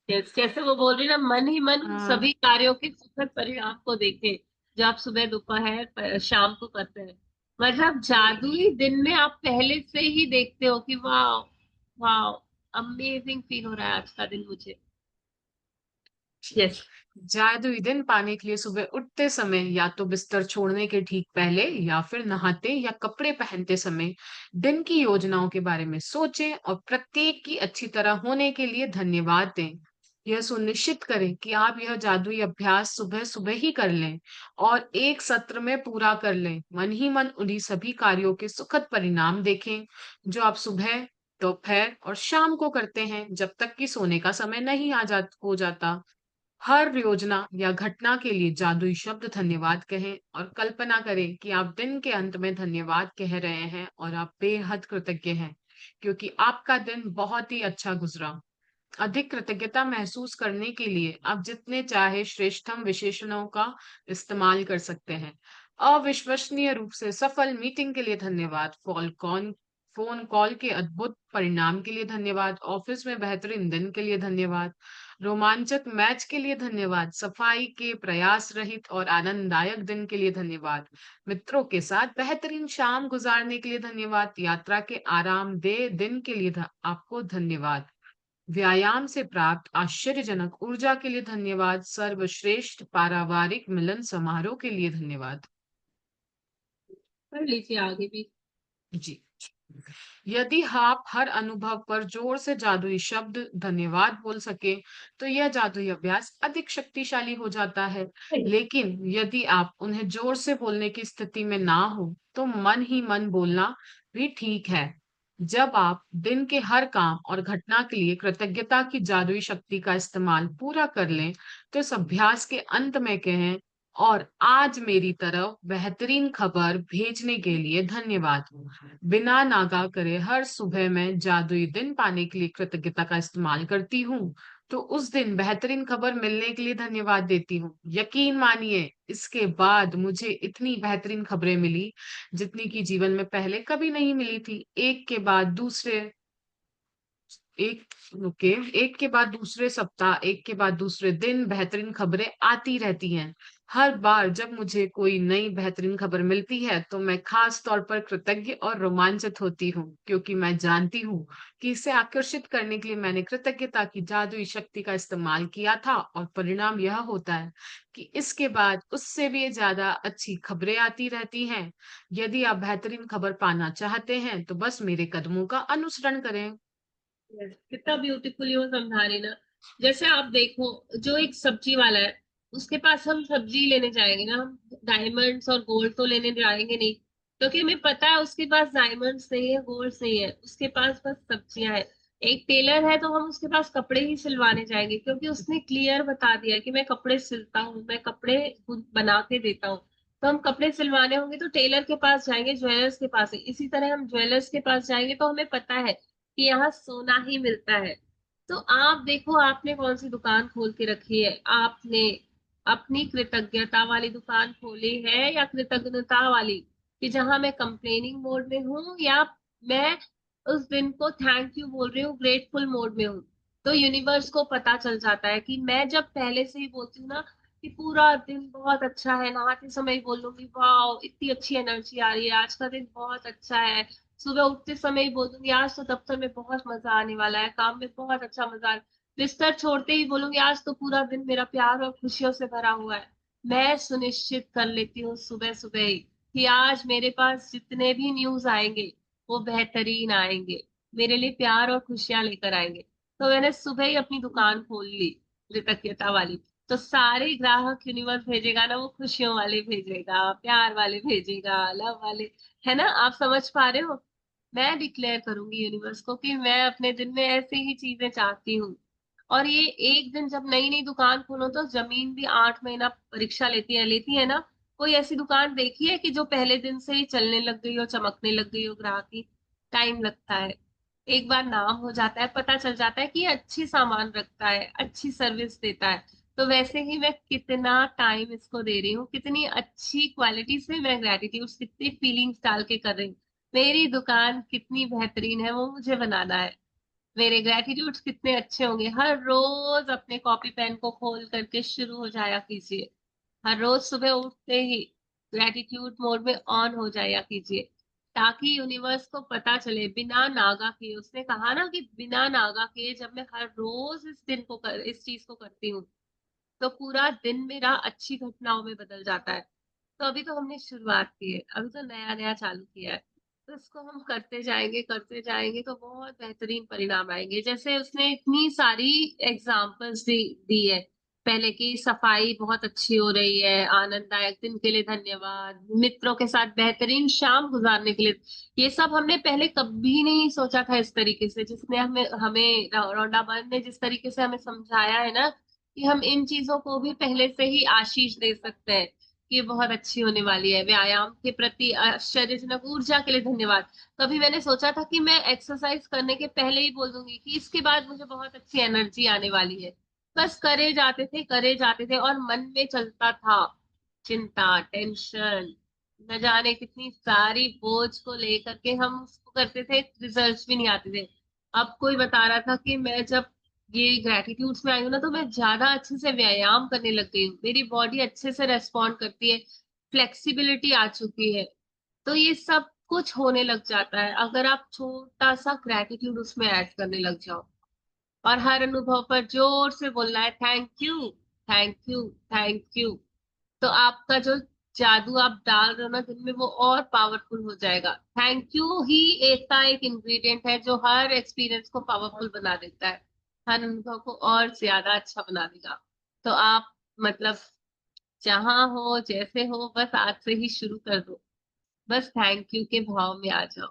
Speaker 3: यस, जैसे वो बोल रही ना, मन ही मन उन
Speaker 1: हाँ।
Speaker 3: सभी कार्यों के सुखद परिणाम को देखे जो आप सुबह दोपहर शाम को करते हैं। मतलब जादुई दिन में आप पहले से ही देखते हो कि वाह, वाह, अमेजिंग फील हो रहा है आज का दिन मुझे। यस।
Speaker 1: जादुई दिन पाने के लिए सुबह उठते समय, या तो बिस्तर छोड़ने के ठीक पहले, या फिर नहाते या कपड़े पहनते समय दिन की योजनाओं के बारे में सोचें और प्रत्येक की अच्छी तरह होने के लिए धन्यवाद दें। यह सुनिश्चित करें कि आप यह जादुई अभ्यास सुबह सुबह ही कर लें और एक सत्र में पूरा कर लें। मन ही मन उन्हीं सभी कार्यों के सुखद परिणाम देखें जो आप सुबह, दोपहर और शाम को करते हैं, जब तक कि सोने का समय नहीं हो जाता। हर योजना या घटना के लिए जादुई शब्द धन्यवाद कहें और कल्पना करें कि आप दिन के अंत में धन्यवाद कह रहे हैं और आप बेहद कृतज्ञ हैं क्योंकि आपका दिन बहुत ही अच्छा गुजरा। अधिक कृतज्ञता महसूस करने के लिए आप जितने चाहे श्रेष्ठतम विशेषणों का इस्तेमाल कर सकते हैं। अविश्वसनीय रूप से सफल मीटिंग के लिए धन्यवाद, फोन कॉल के अद्भुत परिणाम के लिए धन्यवाद, ऑफिस में बेहतरीन दिन के लिए धन्यवाद, रोमांचक मैच के लिए धन्यवाद, सफाई के प्रयास रहित और आनंददायक दिन के लिए धन्यवाद, मित्रों के साथ बेहतरीन शाम गुजारने के लिए धन्यवाद, यात्रा के आरामदेह दिन के लिए आपको धन्यवाद, व्यायाम से प्राप्त आश्चर्यजनक ऊर्जा के लिए धन्यवाद, सर्वश्रेष्ठ पारिवारिक मिलन समारोह के लिए धन्यवाद।
Speaker 3: कर लीजिए आगे भी।
Speaker 1: जी। यदि आप हर अनुभव पर जोर से जादुई शब्द धन्यवाद बोल सके, तो यह जादुई अभ्यास अधिक शक्तिशाली हो जाता है। लेकिन यदि आप उन्हें जोर से बोलने की स्थिति में ना हो, तो मन ही मन बोलना भी ठीक है। जब आप दिन के हर काम और घटना के लिए कृतज्ञता की जादुई शक्ति का इस्तेमाल पूरा कर लें, तो इस अभ्यास के अंत में कहें, और आज मेरी तरफ बेहतरीन खबर भेजने के लिए धन्यवाद। बिना नागा करे हर सुबह मैं जादुई दिन पाने के लिए कृतज्ञता का इस्तेमाल करती हूँ, तो उस दिन बेहतरीन खबर मिलने के लिए धन्यवाद देती हूँ। यकीन मानिए, इसके बाद मुझे इतनी बेहतरीन खबरें मिली जितनी कि जीवन में पहले कभी नहीं मिली थी। एक के बाद दूसरे एक ओके, एक के बाद दूसरे सप्ताह, एक के बाद दूसरे दिन बेहतरीन खबरें आती रहती हैं। हर बार जब मुझे कोई नई बेहतरीन खबर मिलती है तो मैं खास तौर पर कृतज्ञ और रोमांचित होती हूँ, क्योंकि मैं जानती हूँ कि इसे आकर्षित करने के लिए मैंने कृतज्ञता की जादुई शक्ति का इस्तेमाल किया था, और परिणाम यह होता है कि इसके बाद उससे भी ज्यादा अच्छी खबरें आती रहती हैं। यदि आप बेहतरीन खबर पाना चाहते हैं तो बस मेरे कदमों का अनुसरण करें।
Speaker 3: Yes, कितना ब्यूटीफुली वो समझा रही ना। जैसे आप देखो, जो एक सब्जी वाला है, उसके पास हम सब्जी लेने जाएंगे ना, हम डायमंड्स और गोल्ड तो लेने जाएंगे नहीं, क्योंकि हमें पता है उसके पास डायमंड्स नहीं है, गोल्ड नहीं है, उसके पास बस सब्जियां है। एक टेलर है तो हम उसके पास कपड़े ही सिलवाने जाएंगे, क्योंकि उसने क्लियर बता दिया कि मैं कपड़े सिलता हूँ, मैं कपड़े खुद बना के देता हूँ। तो हम कपड़े सिलवाने होंगे तो टेलर के पास जाएंगे, ज्वेलर्स के पास है। इसी तरह हम ज्वेलर्स के पास जाएंगे तो हमें पता है कि यहाँ सोना ही मिलता है। तो आप देखो, आपने कौन सी दुकान खोल के रखी है? आपने अपनी कृतज्ञता वाली दुकान खोली है या कृतज्ञता वाली, कि जहां मैं कंप्लेनिंग मोड में हूँ, या मैं उस दिन को थैंक यू बोल रही हूँ, ग्रेटफुल मोड में हूँ। तो यूनिवर्स को पता चल जाता है कि मैं जब पहले से ही बोलती हूँ ना कि पूरा दिन बहुत अच्छा है, नहाते समय ही बोल लूंगी वाह इतनी अच्छी एनर्जी आ रही है, आज का दिन बहुत अच्छा है। सुबह उठते समय ही बोल दूंगी आज तो दफ्तर में बहुत मजा आने वाला है, काम में बहुत अच्छा मजा है। बिस्तर छोड़ते ही बोलूंगी आज तो पूरा दिन मेरा प्यार और खुशियों से भरा हुआ है। मैं सुनिश्चित कर लेती हूँ सुबह सुबह ही कि आज मेरे पास जितने भी न्यूज आएंगे वो बेहतरीन आएंगे, मेरे लिए प्यार और खुशियां लेकर आएंगे। तो मैंने सुबह ही अपनी दुकान खोल ली कृतज्ञता वाली। तो सारे ग्राहक यूनिवर्स भेजेगा ना, वो खुशियों वाले भेजेगा, प्यार वाले भेजेगा, लव वाले। है ना, आप समझ पा रहे हो? मैं डिक्लेयर करूंगी यूनिवर्स को कि मैं अपने दिन में ऐसे ही चीजें चाहती हूँ। और ये एक दिन, जब नई नई दुकान खोलो तो जमीन भी 8 महीना परीक्षा लेती है ना। कोई ऐसी दुकान देखी है कि जो पहले दिन से ही चलने लग गई हो, चमकने लग गई हो? ग्राहक की टाइम लगता है। एक बार नाम हो जाता है, पता चल जाता है कि ये अच्छी सामान रखता है, अच्छी सर्विस देता है। तो वैसे ही मैं कितना टाइम इसको दे रही हूँ, कितनी अच्छी क्वालिटी से मैं ग्रेटिट्यूड, कितनी फीलिंग्स डाल के कर रही हूँ। मेरी दुकान कितनी बेहतरीन है वो मुझे बनाना है। मेरे ग्रेटिट्यूड्स कितने अच्छे होंगे। हर रोज अपने कॉपी पेन को खोल करके शुरू हो जाया कीजिए। हर रोज सुबह उठते ही ग्रेटिट्यूड मोड में ऑन हो जाया कीजिए, ताकि यूनिवर्स को पता चले बिना नागा किए। उसने कहा ना कि बिना नागा किए जब मैं हर रोज इस चीज को करती हूँ, तो पूरा दिन मेरा अच्छी घटनाओं में बदल जाता है। तो अभी तो हमने शुरुआत की है, अभी तो नया नया चालू किया है। तो इसको हम करते जाएंगे तो बहुत बेहतरीन परिणाम आएंगे। जैसे उसने इतनी सारी एग्जाम्पल्स दी है पहले की, सफाई बहुत अच्छी हो रही है, आनंददायक दिन के लिए धन्यवाद, मित्रों के साथ बेहतरीन शाम गुजारने के लिए। ये सब हमने पहले कभी नहीं सोचा था इस तरीके से, जिसने हमें हमें रौंडाबंद ने जिस तरीके से हमें समझाया है ना, कि हम इन चीजों को भी पहले से ही आशीष दे सकते हैं कि ये बहुत अच्छी होने वाली है। व्यायाम के प्रति आश्चर्यजनक ऊर्जा के लिए धन्यवाद। कभी मैंने सोचा था कि मैं एक्सरसाइज करने के पहले ही बोल दूंगी कि इसके बाद मुझे बहुत अच्छी एनर्जी आने वाली है। बस करे जाते थे और मन में चलता था चिंता, टेंशन, न जाने कितनी सारी बोझ को लेकर के हम उसको करते थे, रिजल्ट्स भी नहीं आते थे। अब कोई बता रहा था कि मैं जब ये ग्रेटिट्यूड्स में आई हूँ ना, तो मैं ज्यादा अच्छे से व्यायाम करने लग गई हूँ, मेरी बॉडी अच्छे से रेस्पॉन्ड करती है, फ्लेक्सिबिलिटी आ चुकी है। तो ये सब कुछ होने लग जाता है अगर आप छोटा सा ग्रेटिट्यूड उसमें ऐड करने लग जाओ। और हर अनुभव पर जोर से बोलना है thank you, thank you, thank you. तो आपका जो जादू आप डाल रहे हो ना दिन में, वो और पावरफुल हो जाएगा। थैंक यू ही ऐसा एक इंग्रेडिएंट है जो हर एक्सपीरियंस को पावरफुल बना देता है, हर अनुभव को और ज्यादा अच्छा बना देगा। तो आप मतलब जहां हो, जैसे हो, बस आज से ही शुरू कर दो। बस थैंक यू के भाव में आ जाओ,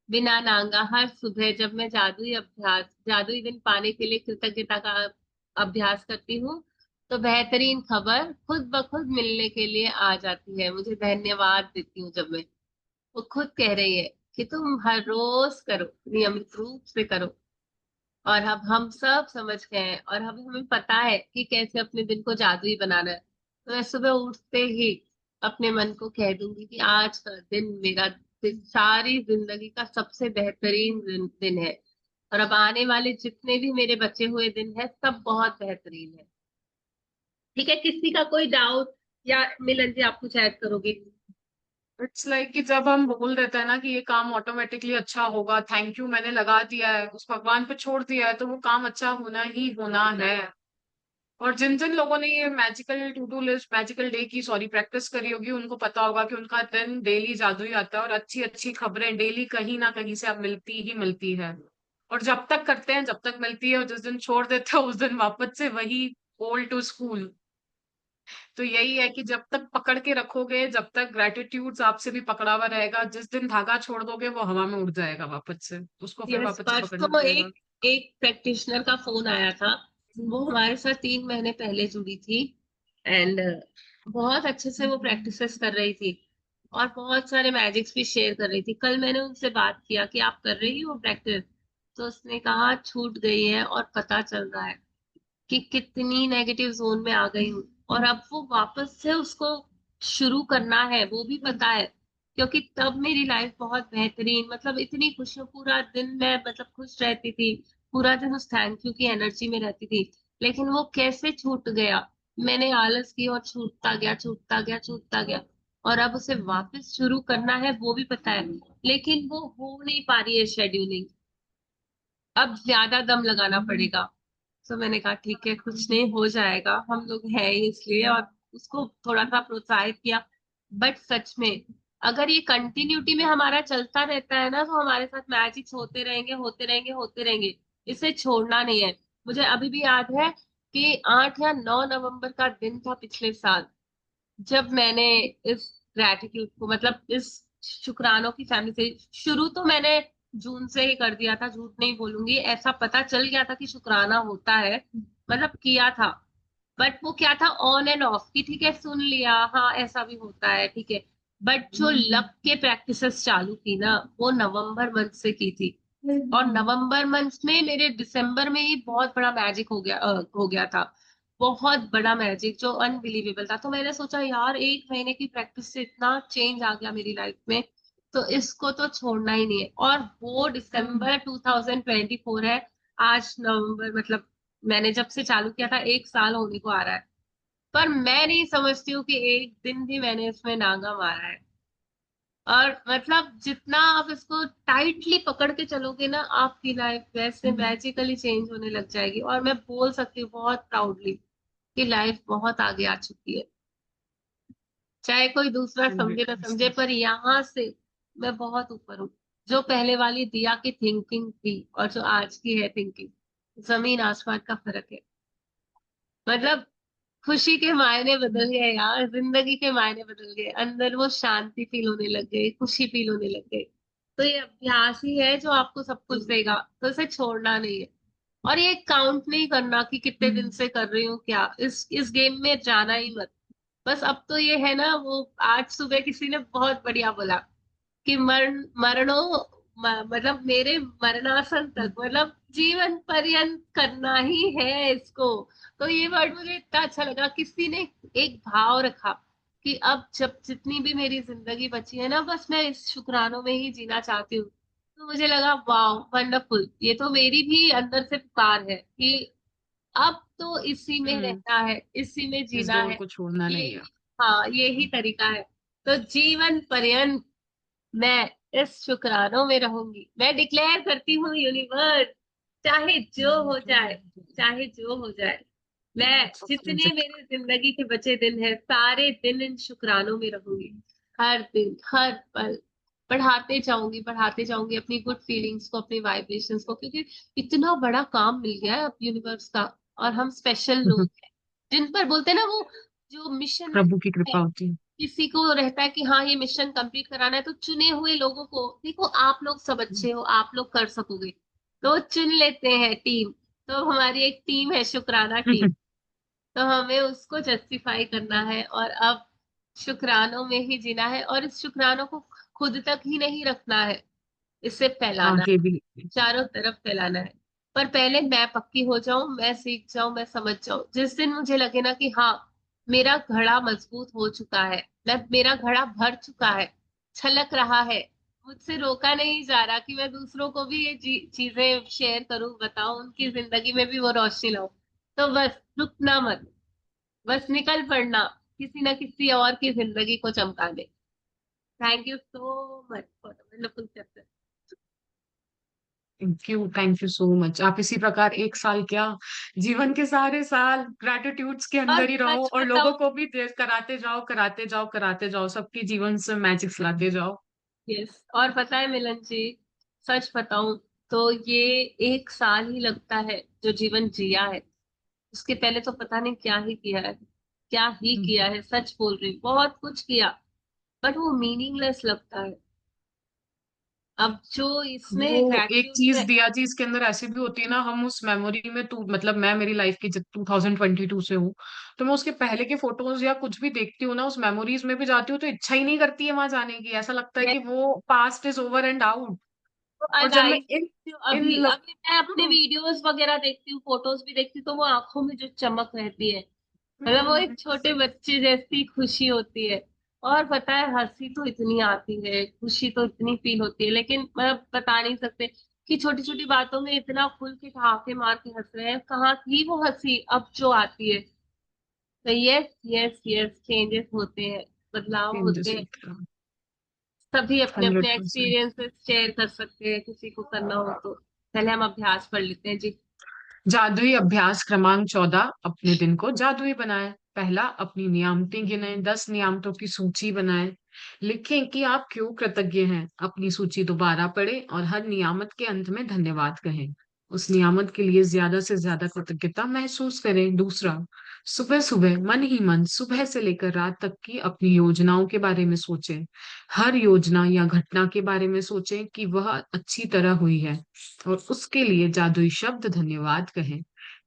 Speaker 3: बिना नांगा। हर सुबह जब मैं जादुई दिन पाने के लिए कृतज्ञता का अभ्यास करती हूँ, तो बेहतरीन खबर खुद ब खुद मिलने के लिए आ जाती है। मुझे धन्यवाद देती हूँ जब मैं, वो खुद कह रही है कि तुम हर रोज करो, नियमित रूप से करो। और अब हम सब समझ गए हैं और अब हमें पता है कि कैसे अपने दिन को जादुई बनाना है। तो मैं सुबह उठते ही अपने मन को कह दूंगी कि आज का दिन मेरा दिन, सारी जिंदगी का सबसे बेहतरीन दिन है। और अब आने वाले जितने भी मेरे बचे हुए दिन हैं सब बहुत बेहतरीन है। ठीक है, किसी का कोई डाउट या मिलन जी आप कुछ ऐड करोगे?
Speaker 1: इट्स लाइक कि जब हम बोल देते हैं ना कि ये काम ऑटोमेटिकली अच्छा होगा, थैंक यू मैंने लगा दिया है, उस भगवान पे छोड़ दिया है, तो वो काम अच्छा होना ही होना है। और जिन जिन लोगों ने ये magical to do list, magical day की सॉरी प्रैक्टिस करी होगी, उनको पता होगा कि उनका दिन डेली जादू ही आता है और अच्छी अच्छी खबरें डेली कहीं ना कहीं से अब मिलती ही मिलती है। और जब तक करते हैं जब तक मिलती है, और जिस दिन छोड़ देते हैं उस दिन वापस से वही ओल्ड टू स्कूल। तो यही है कि जब तक पकड़ के रखोगे, जब तक ग्रेटिट्यूड आपसे भी पकड़ा हुआ रहेगा, जिस दिन धागा छोड़ दोगे वो हवा में उड़ जाएगा वापस से, उसको फिर
Speaker 3: यस,
Speaker 1: वापस से पकड़ना
Speaker 3: परसों
Speaker 1: पड़ेगा।
Speaker 3: एक प्रैक्टिशनर का फोन आया था। वो हमारे साथ 3 महीने पहले जुड़ी थी एंड बहुत अच्छे से वो प्रैक्टिसेस कर रही थी और बहुत सारे मैजिक्स भी शेयर कर रही थी। कल मैंने उनसे बात किया कि आप कर रही हो प्रैक्टिस, तो उसने कहा छूट गई है और पता चल रहा है कि कितनी नेगेटिव जोन में आ गई हूँ। और अब वो वापस से उसको शुरू करना है वो भी पता है, क्योंकि तब मेरी लाइफ बहुत बेहतरीन, मतलब इतनी खुश हूँ, पूरा दिन मैं मतलब खुश रहती थी, पूरा दिन उस थैंक यू की एनर्जी में रहती थी। लेकिन वो कैसे छूट गया, मैंने आलस की और छूटता गया छूटता गया छूटता गया। और अब उसे वापस शुरू करना है वो भी पता है, लेकिन वो हो नहीं पा रही है शेड्यूलिंग। अब ज्यादा दम लगाना पड़ेगा। तो मैंने कहा ठीक है कुछ नहीं, हो जाएगा, हम लोग हैं ही इसलिए, और उसको थोड़ा सा प्रोत्साहित किया। बट सच में अगर ये कंटिन्यूटी में हमारा चलता रहता है ना, तो हमारे साथ मैजिक्स होते रहेंगे होते रहेंगे होते रहेंगे। इसे छोड़ना नहीं है। मुझे अभी भी याद है कि 8 या 9 नवंबर का दिन था पिछले साल, जब मैंने इस ग्रैटिट्यूड को, मतलब इस शुक्रानों की फैमिली से शुरू, तो मैंने जून से ही कर दिया था, झूठ नहीं बोलूंगी, ऐसा पता चल गया था कि शुक्राना होता है, मतलब किया था। बट वो क्या था, ऑन एंड ऑफ की, ठीक है सुन लिया, हाँ ऐसा भी होता है ठीक है। बट जो लक के प्रैक्टिसेस चालू की ना, वो नवंबर मंथ से की थी। और नवंबर मंथ में मेरे दिसंबर में ही बहुत बड़ा मैजिक हो गया था, बहुत बड़ा मैजिक जो अनबिलीवेबल था। तो मैंने सोचा यार 1 महीने की प्रैक्टिस से इतना चेंज आ गया मेरी लाइफ में, तो इसको तो छोड़ना ही नहीं है। और वो दिसंबर 2024 है, आज नवंबर, मतलब मैंने जब से चालू किया था 1 साल होने को आ रहा है। पर मैं नहीं समझती हूँ कि एक दिन भी मैंने इसमें नागा मारा है। और मतलब जितना आप इसको टाइटली पकड़ के चलोगे ना, आपकी लाइफ वैसे मैजिकली चेंज होने लग जाएगी। और मैं बोल सकती हूँ बहुत प्राउडली कि लाइफ बहुत आगे आ चुकी है। चाहे कोई दूसरा समझे ना समझे, पर यहाँ से मैं बहुत ऊपर हूँ। जो पहले वाली दिया की थिंकिंग थी और जो आज की है थिंकिंग, जमीन आसमान का फर्क है। मतलब खुशी के मायने बदल गए यार, जिंदगी के मायने बदल गए, अंदर वो शांति फील होने लग गई, खुशी फील होने लग गई। तो ये अभ्यास ही है जो आपको सब कुछ देगा, तो इसे छोड़ना नहीं है। और ये काउंट नहीं करना कि कितने दिन से कर रही हूँ क्या, इस गेम में जाना ही मत। बस अब तो ये है ना, वो आज सुबह किसी ने बहुत बढ़िया बोला कि मतलब मेरे मरणासन तक, मतलब जीवन पर्यंत करना ही है इसको। तो ये वर्ड मुझे इतना अच्छा लगा, किसी ने एक भाव रखा कि अब जब जितनी भी मेरी जिंदगी बची है ना, बस मैं इस शुक्रानों में ही जीना चाहती हूँ। तो मुझे लगा वाह वंडरफुल, ये तो मेरी भी अंदर से पुकार है कि अब तो इसी में
Speaker 1: हम्म।
Speaker 3: रहना है, इसी में
Speaker 1: इस
Speaker 3: जीना
Speaker 1: दौर
Speaker 3: है।
Speaker 1: को छोड़ना नहीं है।
Speaker 3: यही, हाँ यही तरीका है। तो जीवन पर्यंत मैं इस शुक्रानों में रहूंगी। मैं डिक्लेयर करती हूँ यूनिवर्स, चाहे जो हो जाए, चाहे जो हो जाए, मैं जितने मेरे जिंदगी के बचे दिन है सारे दिन इन शुक्रानों में रहूंगी। हर दिन हर पल बढ़ाते जाऊंगी अपनी गुड फीलिंग्स को, अपनी वाइब्रेशंस को, क्योंकि इतना बड़ा काम मिल गया है अब यूनिवर्स का। और हम स्पेशल लोग हैं जिन पर बोलते हैं ना वो जो मिशन
Speaker 1: प्रभु की कृपा होती है।
Speaker 3: किसी को रहता है कि हाँ ये मिशन कंप्लीट कराना है, तो चुने हुए लोगों को, देखो आप लोग सब अच्छे हो, आप लोग कर सकोगे, तो चुन लेते हैं टीम। तो हमारी एक टीम है शुक्राना टीम, तो हमें उसको जस्टिफाई करना है। और अब शुक्रानों में ही जीना है, और इस शुक्रानों को खुद तक ही नहीं रखना है, इसे फैलाना
Speaker 1: आगे
Speaker 3: है,
Speaker 1: भी।
Speaker 3: चारों तरफ फैलाना है। पर पहले मैं पक्की हो जाऊं, मैं सीख जाऊं, मैं समझ जाऊं। जिस दिन मुझे लगे ना कि हाँ मेरा घड़ा मजबूत हो चुका है, मैं मेरा घड़ा भर चुका है, छलक रहा है, मुझसे रोका नहीं जा रहा कि मैं दूसरों को भी ये चीजें शेयर करूं, बताऊं, उनकी जिंदगी में भी वो रोशनी लाऊं। तो बस रुकना मत, बस निकल पड़ना किसी ना किसी और की जिंदगी को चमकाने। Thank you so much for the wonderful chapter.
Speaker 1: Thank you so much. आप इसी प्रकार एक साल क्या, जीवन के सारे साल ग्रेटिट्यूड्स के
Speaker 3: और
Speaker 1: अंदर ही रहो
Speaker 3: सच
Speaker 1: और लोगों
Speaker 3: बताऊं,
Speaker 1: को भी कराते जाओ, कराते जाओ, कराते जाओ, सबके जीवन से मैजिक्स लाते जाओ।
Speaker 3: यस, और पता है मिलन जी, सच बताऊं तो ये एक साल ही लगता है जो जीवन जिया है, उसके पहले तो पता नहीं क्या ही किया है, क्या ही
Speaker 1: हम्म।
Speaker 3: किया है। सच बोल रही हूँ, बहुत कुछ किया, बट वो मीनिंगलेस लगता है। अब जो इसमें
Speaker 1: वो एक
Speaker 3: ग्रेटिट्यूड
Speaker 1: चीज
Speaker 3: में।
Speaker 1: दिया जी, इसके अंदर ऐसी भी होती है ना, हम उस मेमोरी में, तू मतलब मैं मेरी लाइफ की 2022 से हूँ, तो मैं उसके पहले के फोटोज या कुछ भी देखती हूँ ना, उस मेमोरीज में भी जाती हूँ, तो इच्छा ही नहीं करती है वहां जाने की। ऐसा लगता है
Speaker 3: ये
Speaker 1: कि वो past is over and out.
Speaker 3: तो
Speaker 1: और
Speaker 3: आज
Speaker 1: जब मैं
Speaker 3: आई
Speaker 1: इन
Speaker 3: अभी
Speaker 1: लग,
Speaker 3: अभी मैं अपने
Speaker 1: हाँ,
Speaker 3: वीडियोस वगैरह देखती हूँ, फोटोज भी देखती हूँ, तो वो आंखों में जो चमक रहती है, मतलब वो
Speaker 1: हम्म,
Speaker 3: एक छोटे बच्चे जैसी खुशी होती है। और पता है, हंसी तो इतनी आती है, खुशी तो इतनी फील होती है, लेकिन मैं बता नहीं सकते कि छोटी छोटी बातों में इतना खुल के ठहाके मार के हंस रहे हैं, कहाँ थी वो हंसी अब जो आती है। तो यस यस यस, चेंजेस होते हैं, बदलाव होते
Speaker 1: चेंजेस
Speaker 3: हैं।
Speaker 1: होते हैं।
Speaker 3: सभी अपने अपने
Speaker 1: 100%।
Speaker 3: एक्सपीरियंसेस शेयर कर सकते हैं, किसी को करना हो तो। पहले हम अभ्यास पढ़ लेते हैं जी।
Speaker 1: जादुई अभ्यास क्रमांक 14, अपने दिन को जादुई बनाएं। पहला, अपनी नियामतें गिनें, 10 नियामतों की सूची बनाएं। लिखें कि आप क्यों कृतज्ञ हैं। अपनी सूची दोबारा पढ़ें और हर नियामत के अंत में धन्यवाद कहें। उस नियामत के लिए ज्यादा से ज्यादा कृतज्ञता महसूस करें। दूसरा, सुबह सुबह मन ही मन सुबह से लेकर रात तक की अपनी योजनाओं के बारे में सोचें। हर योजना या घटना के बारे में सोचें कि वह अच्छी तरह हुई है, और उसके लिए जादुई शब्द धन्यवाद कहें।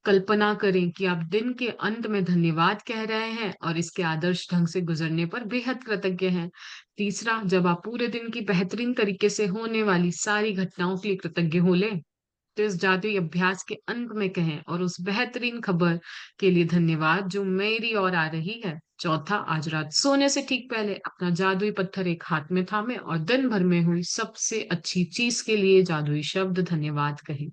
Speaker 1: कल्पना करें कि आप दिन के अंत में धन्यवाद कह रहे हैं और इसके आदर्श ढंग से गुजरने पर बेहद कृतज्ञ हैं। तीसरा, जब आप पूरे दिन की बेहतरीन तरीके से होने वाली सारी घटनाओं के लिए कृतज्ञ हो लें, तो इस जादुई अभ्यास के अंत में कहें और उस बेहतरीन खबर के लिए धन्यवाद जो मेरी ओर आ रही है। चौथा, आज रात सोने से ठीक पहले अपना जादुई पत्थर एक हाथ में थामे और दिन भर में हुई सबसे अच्छी चीज के लिए जादुई शब्द धन्यवाद कहें।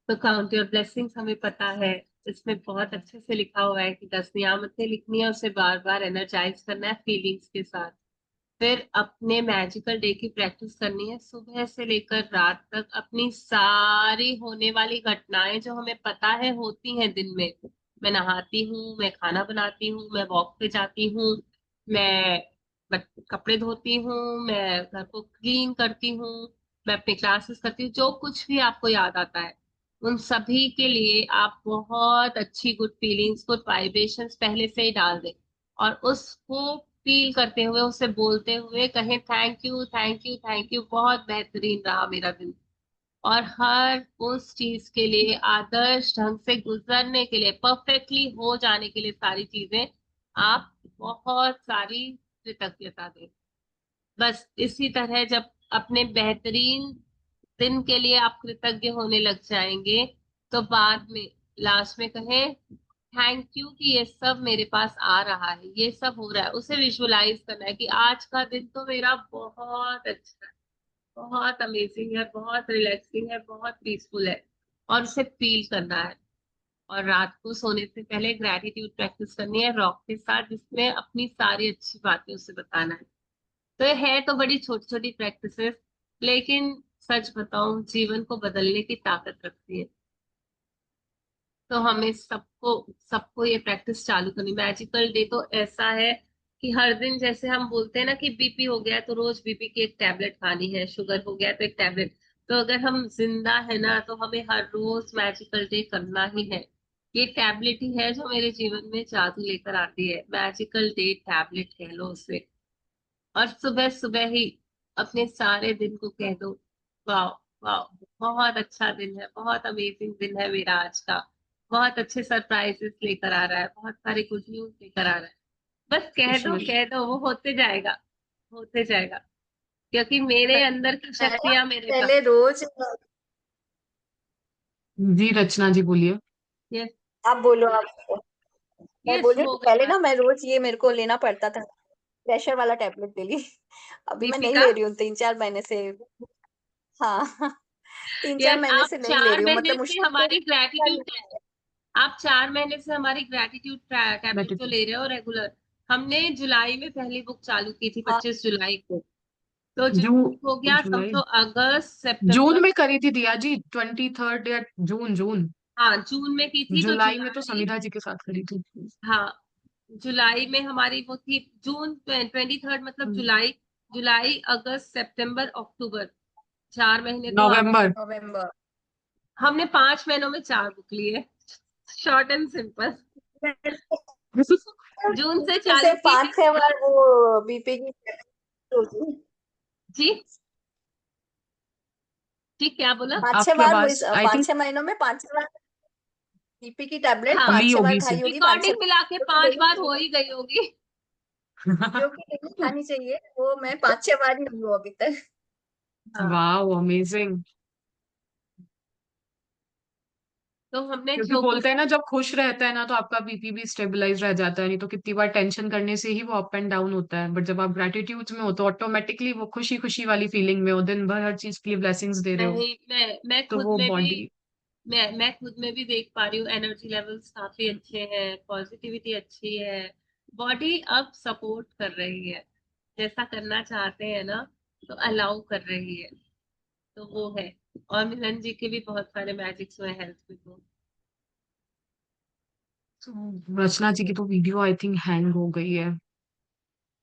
Speaker 3: तो काउंट योर ब्लेसिंग्स हमें पता है, इसमें बहुत अच्छे से लिखा हुआ है कि 10 नियामतें लिखनी है, उसे बार बार एनर्जाइज करना है फीलिंग्स के साथ। फिर अपने मैजिकल डे की प्रैक्टिस करनी है, सुबह से लेकर रात तक अपनी सारी होने वाली घटनाएं जो हमें पता है होती हैं दिन में। मैं नहाती हूँ, मैं खाना बनाती हूँ, मैं वॉक पे जाती हूँ, मैं कपड़े धोती हूँ, मैं घर को क्लीन करती हूँ, मैं अपनी क्लासेस करती हूँ, जो कुछ भी आपको याद आता है उन सभी के लिए आप बहुत अच्छी गुड फीलिंग्स, गुड वाइब्रेशंस पहले से ही डाल दें, और उसको फील करते हुए, उसे बोलते हुए कहें, thank you thank you thank you, बहुत बेहतरीन रहा मेरा दिन। और हर उस चीज के लिए, आदर्श ढंग से गुजरने के लिए, परफेक्टली हो जाने के लिए सारी चीजें, आप बहुत सारी कृतज्ञता दें। बस इसी तरह जब अपने बेहतरीन दिन के लिए आप कृतज्ञ होने लग जाएंगे, तो बाद में लास्ट में कहें, थैंक यू कि ये सब मेरे पास आ रहा है, ये सब हो रहा है। उसे विजुलाइज करना है कि आज का दिन तो मेरा बहुत अच्छा है, बहुत अमेजिंग है, बहुत रिलैक्सिंग है, बहुत पीसफुल है, और उसे फील करना है। और रात को सोने से पहले ग्रैटिट्यूड प्रैक्टिस करनी है रॉक के साथ, जिसमें अपनी सारी अच्छी बातें उसे बताना है। तो ये है तो बड़ी छोटी छोटी प्रैक्टिसेस, लेकिन सच बताऊं, जीवन को बदलने की ताकत रखती है। तो हमें सबको सबको ये प्रैक्टिस चालू करनी। मैजिकल डे तो ऐसा है कि हर दिन, जैसे हम बोलते हैं ना कि बीपी हो गया तो रोज बीपी की एक टैबलेट खानी है, शुगर हो गया तो एक टैबलेट। तो अगर हम जिंदा है ना, तो हमें हर रोज मैजिकल डे करना ही है। ये टैबलेट ही है जो मेरे जीवन में जादू लेकर आती है, मैजिकल डे टैबलेट कह लो उसे। और सुबह सुबह ही अपने सारे दिन को कह दो, वाह, वाह, बहुत अच्छा दिन है, बहुत अमेजिंग दिन है मेरा आज का, बहुत अच्छे सरप्राइजेस लेकर आ रहा है, बहुत सारे गुड न्यूज लेकर आ रहा है। बस
Speaker 1: खुशनुमा।
Speaker 3: कह दो, वो होते जाएगा, होते जाएगा, क्योंकि मेरे अंदर की
Speaker 2: मैडम,
Speaker 3: शक्तियां मेरे पास।
Speaker 2: पहले रोज
Speaker 1: जी रचना जी बोलिए।
Speaker 3: यस।
Speaker 2: आप बोलो आप। मैं
Speaker 3: यस
Speaker 2: बोल रही
Speaker 3: हो
Speaker 2: हूँ
Speaker 3: गई
Speaker 2: पहले
Speaker 3: बात।
Speaker 2: ना मैं रोज ये मेरे को लेना पड़ता था, प्रेशर वाला टैबलेट डेली। अभी मैं
Speaker 3: बीपी
Speaker 2: नहीं
Speaker 3: का
Speaker 2: ले रही हूँ 3-4 महीने से। हाँ। 3-4
Speaker 3: यस,
Speaker 2: महीने
Speaker 3: आप
Speaker 2: से नहीं ले
Speaker 3: चार
Speaker 2: रही हूँ,
Speaker 3: महीने
Speaker 2: मतलब
Speaker 3: से
Speaker 2: मुश्किल से
Speaker 3: हमारी
Speaker 2: 3 बार
Speaker 3: ग्रेटिट्यूड,
Speaker 2: लेती हूँ।
Speaker 3: आप 4 महीने से हमारी ग्रेटिट्यूड टैबलेट जो ले रहे हो रेगुलर। हमने जुलाई में पहली बुक चालू की थी,
Speaker 2: हाँ
Speaker 3: 25 जुलाई को। तो
Speaker 1: जू
Speaker 3: जुलाई हो गया,
Speaker 1: जुलाई
Speaker 3: समझो अगस्त
Speaker 1: जून
Speaker 3: सितंबर।
Speaker 1: में करी थी दिया जी, 23 या जून जून।
Speaker 3: हाँ, जून में की थी, तो
Speaker 1: जुलाई में तो
Speaker 3: जुलाई,
Speaker 1: समीरा जी के साथ करी थी।
Speaker 3: हाँ जुलाई में हमारी वो थी, जून 23 मतलब जुलाई, जुलाई अगस्त सितंबर अक्टूबर, 4 महीने तो हम,
Speaker 1: नवंबर।
Speaker 2: नवंबर।
Speaker 3: हमने 5 महीनों में 4 बुक ली है। Short and simple. जून से
Speaker 2: मुश्किल से
Speaker 3: चालू की थी।
Speaker 2: 5-6 बार वो बीपी की होती है।
Speaker 3: जी, जी क्या बोला?
Speaker 2: 5-6
Speaker 1: आपकी
Speaker 2: बार हुई,
Speaker 1: आवाज आई
Speaker 2: पाँच
Speaker 1: थिंक
Speaker 2: छह महीनों में 5-6 बार बीपी की टैबलेट
Speaker 3: हाँ,
Speaker 2: पाँच
Speaker 1: ली
Speaker 2: छह बार
Speaker 1: होगी
Speaker 2: खाई
Speaker 1: इसे।
Speaker 2: होगी, 5-6
Speaker 3: रिकॉर्डिंग मिला के
Speaker 2: जो कि
Speaker 3: 5 बार हो ही गई होगी।
Speaker 2: जो कि डेली खानी चाहिए, वो मैं 5-6 बार ही ली हूँ अभी तक।
Speaker 3: हाँ,
Speaker 1: वाओ अमेजिंग।
Speaker 3: तो हमने
Speaker 1: क्योंकि
Speaker 3: जो
Speaker 1: बोलते
Speaker 3: कुछ,
Speaker 1: हैं ना, जब खुश रहता है ना तो आपका बीपी भी स्टेबलाइज रह जाता है, नहीं तो कितनी बार टेंशन करने से ही वो अप एंड डाउन होता है। बट जब आप ग्रेटिट्यूड में हो तो ऑटोमेटिकली वो खुशी खुशी वाली फीलिंग में हो, दिन भर हर चीज के लिए ब्लेसिंग्स दे रहे हो,
Speaker 3: नहीं, मैं
Speaker 1: तो
Speaker 3: खुद
Speaker 1: वो
Speaker 3: में भी,
Speaker 1: बॉडी।
Speaker 3: मैं खुद में भी देख पा रही हूँ, एनर्जी लेवल्स काफी अच्छे हैं, पॉजिटिविटी अच्छी है, बॉडी अब सपोर्ट कर रही है, जैसा करना चाहते हैं ना, तो अलाउ कर रही है, तो वो है। और मिलन जी के भी बहुत सारे मैजिक्स हुए हेल्थ में तो।
Speaker 1: तो रचना जी की तो वीडियो आई थिंक हैंग हो गई है,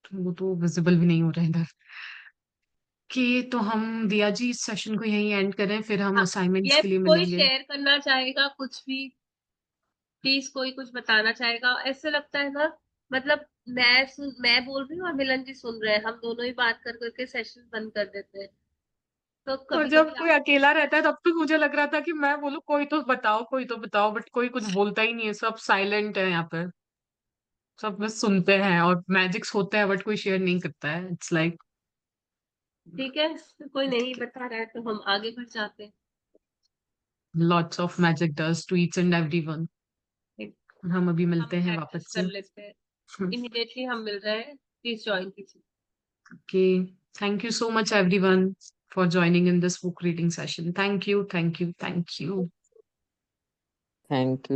Speaker 1: तो वो तो विजिबल भी नहीं हो रहा है इधर। कि तो हम दिया जी इस सेशन को यहीं एंड करें, फिर हम
Speaker 3: हाँ,
Speaker 1: असाइनमेंट्स
Speaker 3: ये
Speaker 1: के लिए
Speaker 3: कोई
Speaker 1: मिलेंगे।
Speaker 3: शेयर करना चाहेगा कुछ भी, प्लीज कोई कुछ बताना चाहेगा? ऐसे लगता है ना, मतलब मैं बोल रही हूँ और मिलन जी सुन रहे हैं, हम दोनों ही बात कर करके सेशन बंद कर देते हैं। तो
Speaker 1: और
Speaker 3: कभी
Speaker 1: जब
Speaker 3: कभी
Speaker 1: कोई अकेला रहता है तब तो मुझे लग रहा था कि मैं बोलूं कोई तो बताओ, कोई तो बताओ, बट कोई कुछ बोलता ही नहीं है, सब साइलेंट है यहाँ पे। सब बस सुनते हैं और मैजिक्स होते हैं बट कोई शेयर नहीं करता है। इट्स लाइक
Speaker 3: ठीक है, तो कोई नहीं बता रहा है तो हम आगे बढ़ जाते हैं।
Speaker 1: Lots of magic does to each and every one.
Speaker 3: ठीक,
Speaker 1: हम अभी
Speaker 3: हम
Speaker 1: मिलते हैं वापस
Speaker 3: प्रैक्टिस कर
Speaker 1: से।
Speaker 3: लेते हैं, इमिडिएटली हम मिल रहे हैं, प्लीज ज्वाइन कीजिए।
Speaker 1: Okay, thank you so much everyone for joining in this book reading session. Thank you, thank you, thank you.
Speaker 4: Thank you.